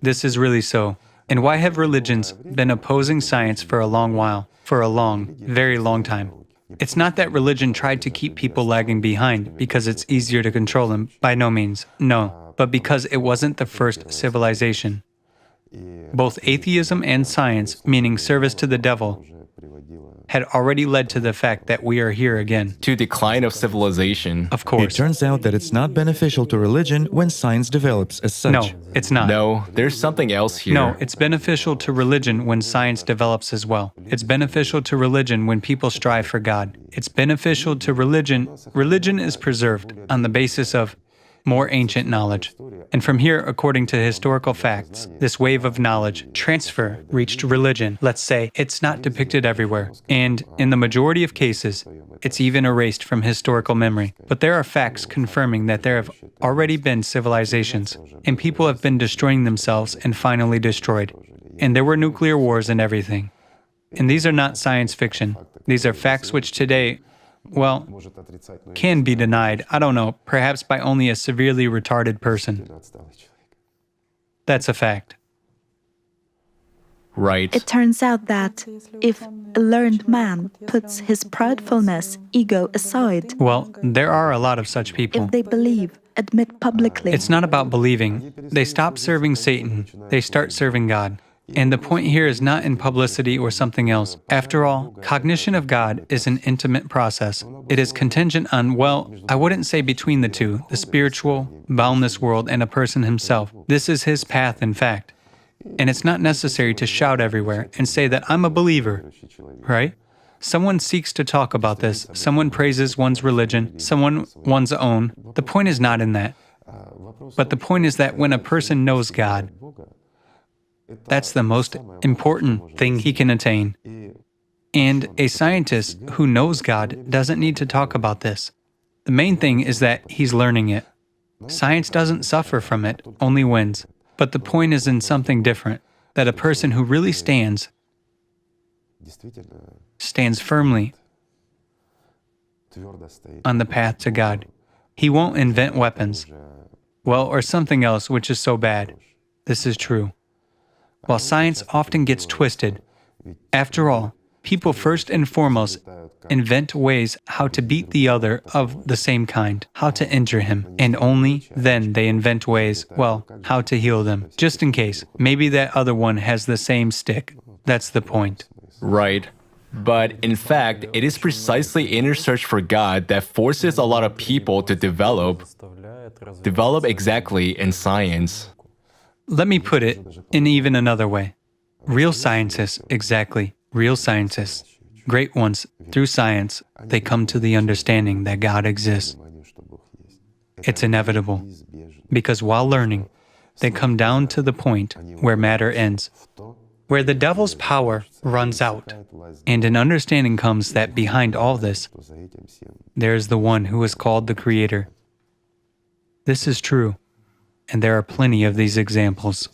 Speaker 1: This is really so. And why have religions been opposing science for a long while, for a long, very long time? It's not that religion tried to keep people lagging behind because it's easier to control them, by no means, no. but because it wasn't the first civilization. Both atheism and science, meaning service to the devil, had already led to the fact that we are here again.
Speaker 4: To decline of civilization.
Speaker 1: Of
Speaker 2: It
Speaker 1: course.
Speaker 2: turns out that it's not beneficial to religion when science develops as such.
Speaker 1: No, it's not.
Speaker 4: No, there's something else here.
Speaker 1: No, it's beneficial to religion when science develops as well. It's beneficial to religion when people strive for God. It's beneficial to religion. Religion is preserved on the basis of more ancient knowledge. And from here, according to historical facts, this wave of knowledge transfer reached religion. Let's say it's not depicted everywhere. And in the majority of cases, it's even erased from historical memory. But there are facts confirming that there have already been civilizations, and people have been destroying themselves and finally destroyed. And there were nuclear wars and everything. And these are not science fiction. These are facts which today, well, can be denied, I don't know, perhaps by only a severely retarded person. That's a fact.
Speaker 4: Right.
Speaker 5: It turns out that if a learned man puts his pridefulness, ego aside,
Speaker 1: Well, there are a lot of such people.
Speaker 5: if they believe, admit publicly,
Speaker 1: It's not about believing. They stop serving Satan. They start serving God. And the point here is not in publicity or something else. After all, cognition of God is an intimate process. It is contingent on, well, I wouldn't say between the two, the spiritual, boundless world and a person himself. This is his path, in fact. And it's not necessary to shout everywhere and say that I'm a believer, right? Someone seeks to talk about this. Someone praises one's religion, someone one's own. The point is not in that. But the point is that when a person knows God, that's the most important thing he can attain. And a scientist who knows God doesn't need to talk about this. The main thing is that he's learning it. Science doesn't suffer from it, only wins. But the point is in something different, that a person who really stands firmly on the path to God. He won't invent weapons. Well, or something else which is so bad. This is true. While science often gets twisted, after all, people first and foremost invent ways how to beat the other of the same kind, how to injure him, and only then they invent ways, well, how to heal them, just in case. Maybe that other one has the same stick. That's the point.
Speaker 4: Right. But in fact, it is precisely inner search for God that forces a lot of people to develop exactly in science.
Speaker 1: Let me put it in even another way. Real scientists, exactly, real scientists, great ones, through science, they come to the understanding that God exists. It's inevitable, because while learning, they come down to the point where matter ends, where the devil's power runs out, and an understanding comes that behind all this, there is the one who is called the Creator. This is true. And there are plenty of these examples.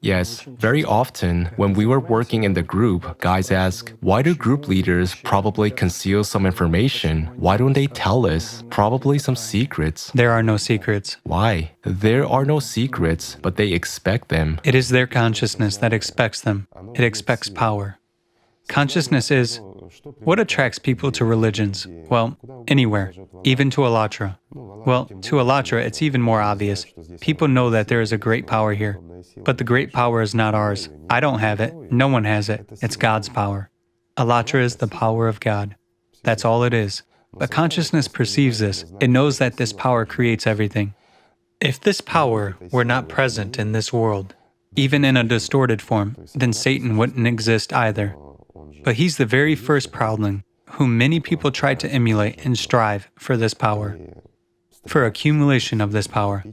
Speaker 4: Yes, very often, when we were working in the group, guys ask, why do group leaders probably conceal some information? Why don't they tell us? Probably some secrets.
Speaker 1: There are no secrets.
Speaker 4: Why? There are no secrets, but they expect them.
Speaker 1: It is their consciousness that expects them. It expects power. Consciousness is what attracts people to religions. Well, anywhere, even to Allatra. Well, to Allatra, it's even more obvious. People know that there is a great power here. But the great power is not ours. I don't have it. No one has it. It's God's power. Allatra is the power of God. That's all it is. But consciousness perceives this. It knows that this power creates everything. If this power were not present in this world, even in a distorted form, then Satan wouldn't exist either. But he's the very first proudling, whom many people try to emulate and strive for this power, for accumulation of this power.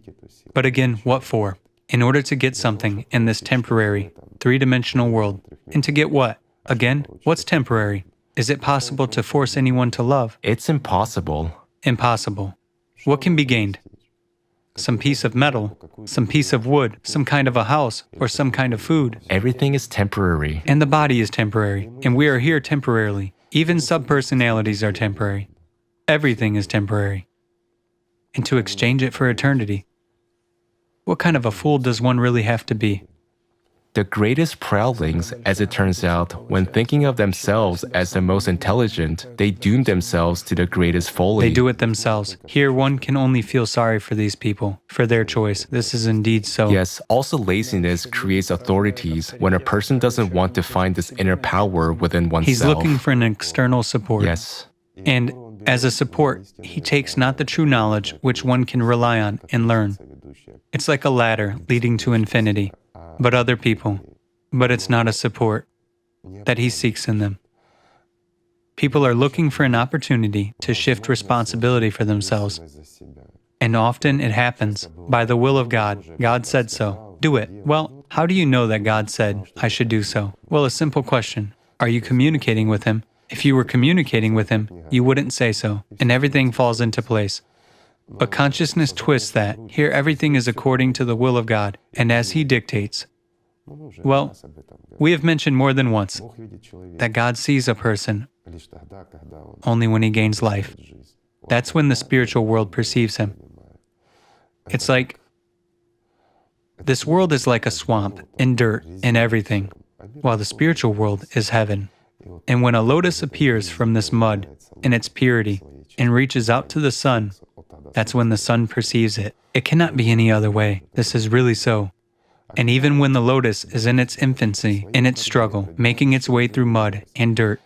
Speaker 1: But again, what for? In order to get something in this temporary, three-dimensional world. And to get what? Again, what's temporary? Is it possible to force anyone to love?
Speaker 4: It's impossible.
Speaker 1: Impossible. What can be gained? Some piece of metal, some piece of wood, some kind of a house, or some kind of food.
Speaker 4: Everything is temporary.
Speaker 1: And the body is temporary, and we are here temporarily. Even subpersonalities are temporary. Everything is temporary. And to exchange it for eternity, what kind of a fool does one really have to be?
Speaker 4: The greatest proudlings, as it turns out, when thinking of themselves as the most intelligent, they doom themselves to the greatest folly.
Speaker 1: They do it themselves. Here one can only feel sorry for these people, for their choice. This is indeed so.
Speaker 4: Yes, also laziness creates authorities when a person doesn't want to find this inner power within oneself.
Speaker 1: He's looking for an external support.
Speaker 4: Yes.
Speaker 1: And as a support, he takes not the true knowledge which one can rely on and learn. It's like a ladder leading to infinity, but other people. But it's not a support that he seeks in them. People are looking for an opportunity to shift responsibility for themselves. And often it happens by the will of God. God said so. Do it. Well, how do you know that God said, I should do so? Well, a simple question. Are you communicating with Him? If you were communicating with Him, you wouldn't say so, and everything falls into place. But consciousness twists that. Here everything is according to the will of God, and as He dictates. Well, we have mentioned more than once that God sees a person only when he gains life. That's when the spiritual world perceives him. It's like, this world is like a swamp and dirt and everything, while the spiritual world is heaven. And when a lotus appears from this mud in its purity and reaches out to the sun, that's when the sun perceives it. It cannot be any other way. This is really so. And even when the lotus is in its infancy, in its struggle, making its way through mud and dirt,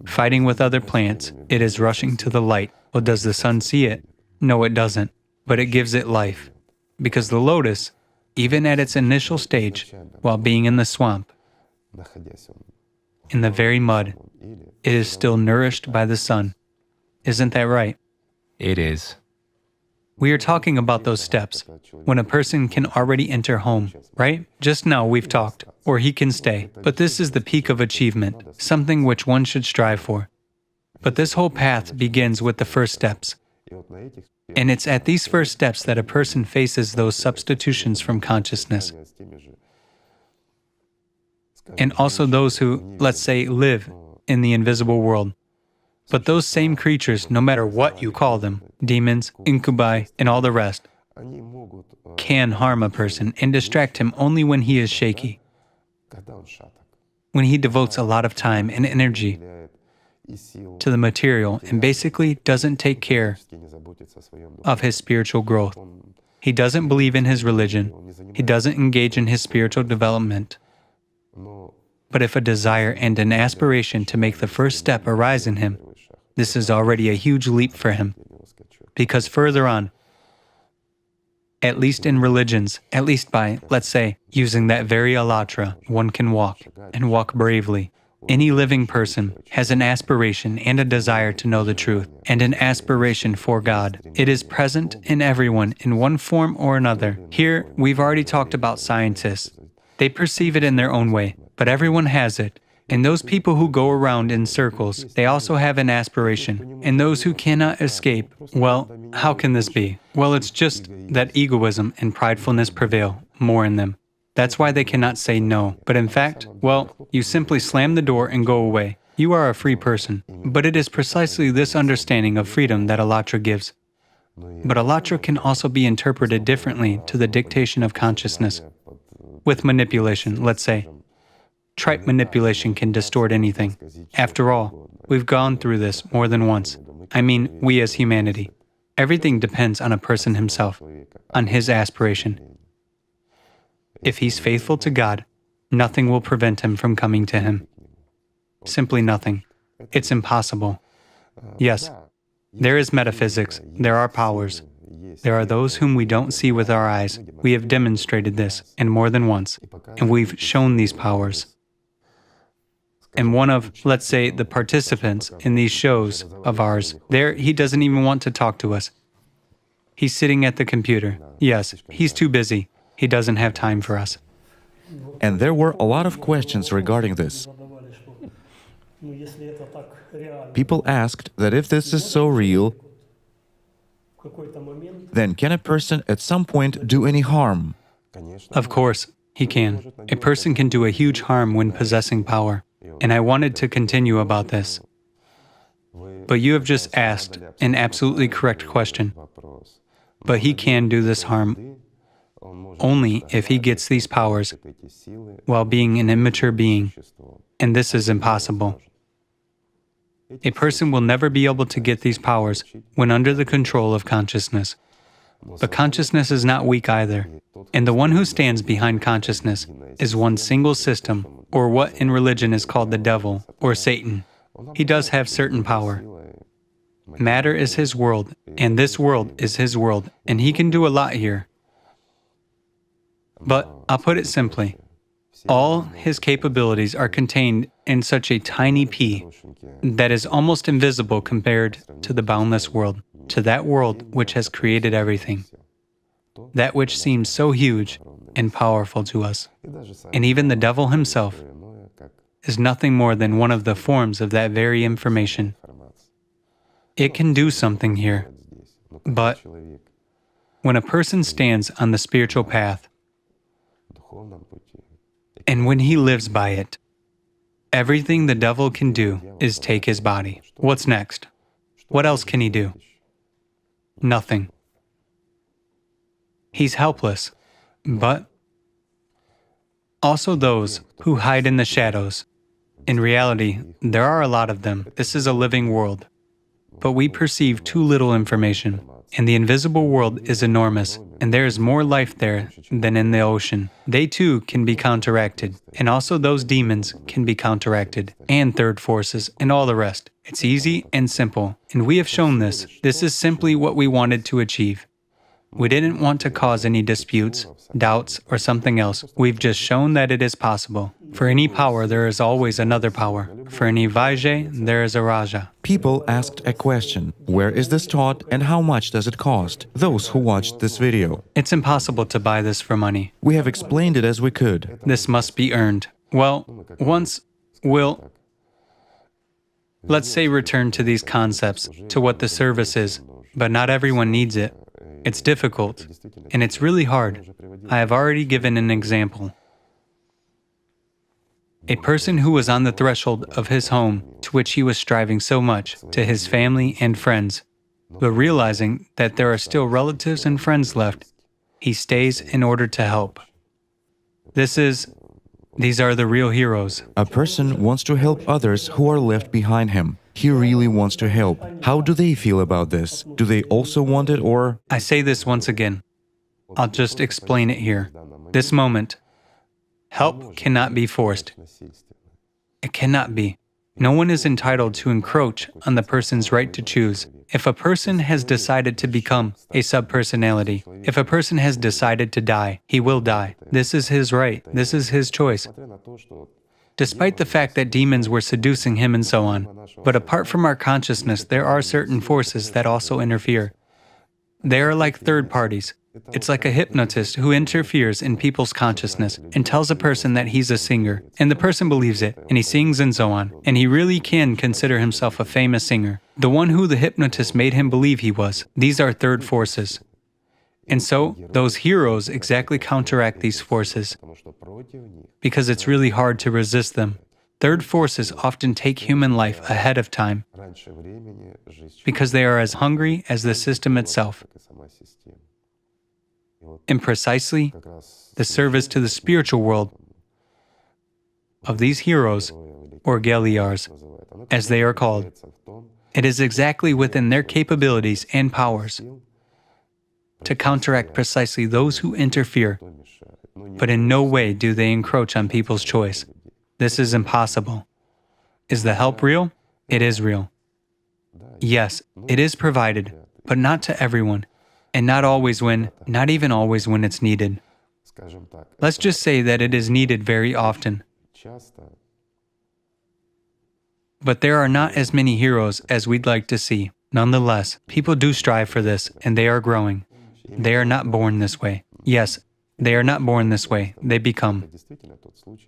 Speaker 1: fighting with other plants, it is rushing to the light. Well, does the sun see it? No, it doesn't. But it gives it life. Because the lotus, even at its initial stage, while being in the swamp, in the very mud, it is still nourished by the sun. Isn't that right?
Speaker 4: It is.
Speaker 1: We are talking about those steps, when a person can already enter home, right? Just now we've talked, or he can stay. But this is the peak of achievement, something which one should strive for. But this whole path begins with the first steps. And it's at these first steps that a person faces those substitutions from consciousness. And also those who, let's say, live in the invisible world. But those same creatures, no matter what you call them, demons, incubi, and all the rest, can harm a person and distract him only when he is shaky, when he devotes a lot of time and energy to the material and basically doesn't take care of his spiritual growth. He doesn't believe in his religion. He doesn't engage in his spiritual development. But if a desire and an aspiration to make the first step arise in him, this is already a huge leap for him. Because further on, at least in religions, at least by, let's say, using that very alatra, one can walk, and walk bravely. Any living person has an aspiration and a desire to know the truth, and an aspiration for God. It is present in everyone in one form or another. Here, we've already talked about scientists. They perceive it in their own way, but everyone has it. And those people who go around in circles, they also have an aspiration. And those who cannot escape, well, how can this be? Well, it's just that egoism and pridefulness prevail more in them. That's why they cannot say no. But in fact, well, you simply slam the door and go away. You are a free person. But it is precisely this understanding of freedom that alatra gives. But alatra can also be interpreted differently to the dictation of consciousness. With manipulation, let's say. Trite manipulation can distort anything. After all, we've gone through this more than once. I mean, we as humanity. Everything depends on a person himself, on his aspiration. If he's faithful to God, nothing will prevent him from coming to Him. Simply nothing. It's impossible. Yes, there is metaphysics, there are powers. There are those whom we don't see with our eyes. We have demonstrated this, and more than once, and we've shown these powers. And one of, let's say, the participants in these shows of ours, there he doesn't even want to talk to us. He's sitting at the computer. Yes, he's too busy. He doesn't have time for us.
Speaker 2: And there were a lot of questions regarding this. People asked that if this is so real, then can a person at some point do any harm?
Speaker 1: Of course, he can. A person can do a huge harm when possessing power. And I wanted to continue about this. But you have just asked an absolutely correct question. But he can do this harm only if he gets these powers while being an immature being, and this is impossible. A person will never be able to get these powers when under the control of consciousness. But consciousness is not weak either, and the one who stands behind consciousness is one single system, or what in religion is called the devil, or Satan. He does have certain power. Matter is his world, and this world is his world, and he can do a lot here. But I'll put it simply, all his capabilities are contained in such a tiny pea that is almost invisible compared to the boundless world, to that world which has created everything, that which seems so huge and powerful to us. And even the devil himself is nothing more than one of the forms of that very information. It can do something here, but when a person stands on the spiritual path, and when he lives by it, everything the devil can do is take his body. What's next? What else can he do? Nothing. He's helpless, but also those who hide in the shadows. In reality, there are a lot of them. This is a living world. But we perceive too little information, and the invisible world is enormous, and there is more life there than in the ocean. They too can be counteracted, and also those demons can be counteracted, and third forces, and all the rest. It's easy and simple, and we have shown this. This is simply what we wanted to achieve. We didn't want to cause any disputes, doubts, or something else. We've just shown that it is possible. For any power, there is always another power. For any Vajay, there is a Raja.
Speaker 2: People asked a question. Where is this taught and how much does it cost? Those who watched this video.
Speaker 1: It's impossible to buy this for money.
Speaker 2: We have explained it as we could.
Speaker 1: This must be earned. Well, once we'll, let's say, return to these concepts, to what the service is, but not everyone needs it. It's difficult, and it's really hard. I have already given an example. A person who was on the threshold of his home, to which he was striving so much, to his family and friends, but realizing that there are still relatives and friends left, he stays in order to help. These are the real heroes.
Speaker 2: A person wants to help others who are left behind him. He really wants to help. How do they feel about this? Do they also want it, or?
Speaker 1: I say this once again. I'll just explain it here. This moment, help cannot be forced. It cannot be. No one is entitled to encroach on the person's right to choose. If a person has decided to become a subpersonality, if a person has decided to die, he will die. This is his right. This is his choice. Despite the fact that demons were seducing him and so on. But apart from our consciousness, there are certain forces that also interfere. They are like third parties. It's like a hypnotist who interferes in people's consciousness and tells a person that he's a singer, and the person believes it, and he sings and so on, and he really can consider himself a famous singer, the one who the hypnotist made him believe he was. These are third forces. And so, those heroes exactly counteract these forces, because it's really hard to resist them. Third forces often take human life ahead of time, because they are as hungry as the system itself. And precisely, the service to the spiritual world of these heroes, or Galiars, as they are called, it is exactly within their capabilities and powers to counteract precisely those who interfere, but in no way do they encroach on people's choice. This is impossible. Is the help real? It is real. Yes, it is provided, but not to everyone, and not even always when it's needed. Let's just say that it is needed very often. But there are not as many heroes as we'd like to see. Nonetheless, people do strive for this, and they are growing. They are not born this way. Yes, they are not born this way. They become.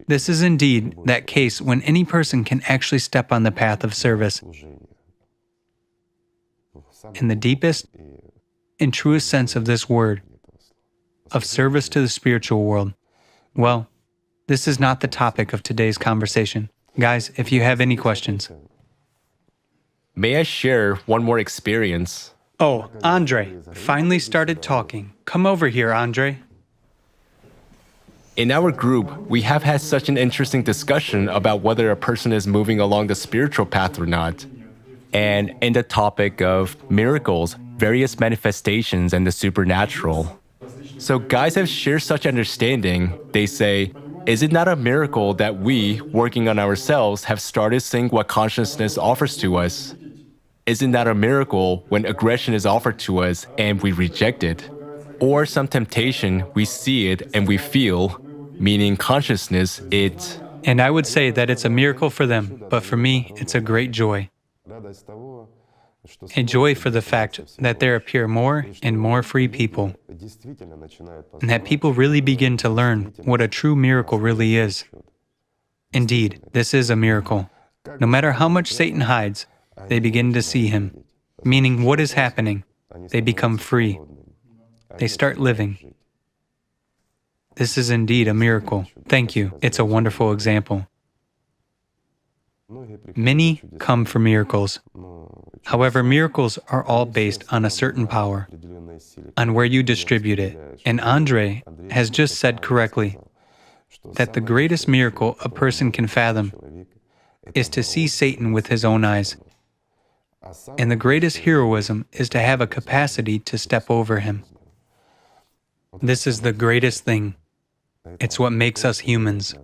Speaker 1: This is indeed that case when any person can actually step on the path of service in the deepest and truest sense of this word, of service to the spiritual world. Well, this is not the topic of today's conversation. Guys, if you have any questions.
Speaker 4: May I share one more experience?
Speaker 1: Oh, Andre, finally started talking. Come over here, Andre.
Speaker 4: In our group, we have had such an interesting discussion about whether a person is moving along the spiritual path or not. And in the topic of miracles, various manifestations, and the supernatural. So guys have shared such understanding. They say, is it not a miracle that we, working on ourselves, have started seeing what consciousness offers to us? Isn't that a miracle when aggression is offered to us and we reject it? Or some temptation, we see it and we feel, meaning consciousness, it...
Speaker 1: And I would say that it's a miracle for them, but for me, it's a great joy. A joy for the fact that there appear more and more free people, and that people really begin to learn what a true miracle really is. Indeed, this is a miracle. No matter how much Satan hides, they begin to see him, meaning what is happening? They become free. They start living. This is indeed a miracle. Thank you. It's a wonderful example. Many come for miracles. However, miracles are all based on a certain power, on where you distribute it. And Andre has just said correctly that the greatest miracle a person can fathom is to see Satan with his own eyes. And the greatest heroism is to have a capacity to step over him. This is the greatest thing. It's what makes us humans.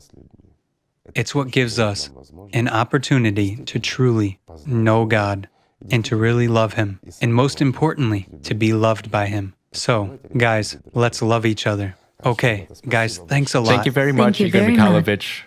Speaker 1: It's what gives us an opportunity to truly know God and to really love Him, and most importantly, to be loved by Him. So, guys, let's love each other. Okay, guys, thanks a lot.
Speaker 4: Thank you very much, Igor Mikhailovich.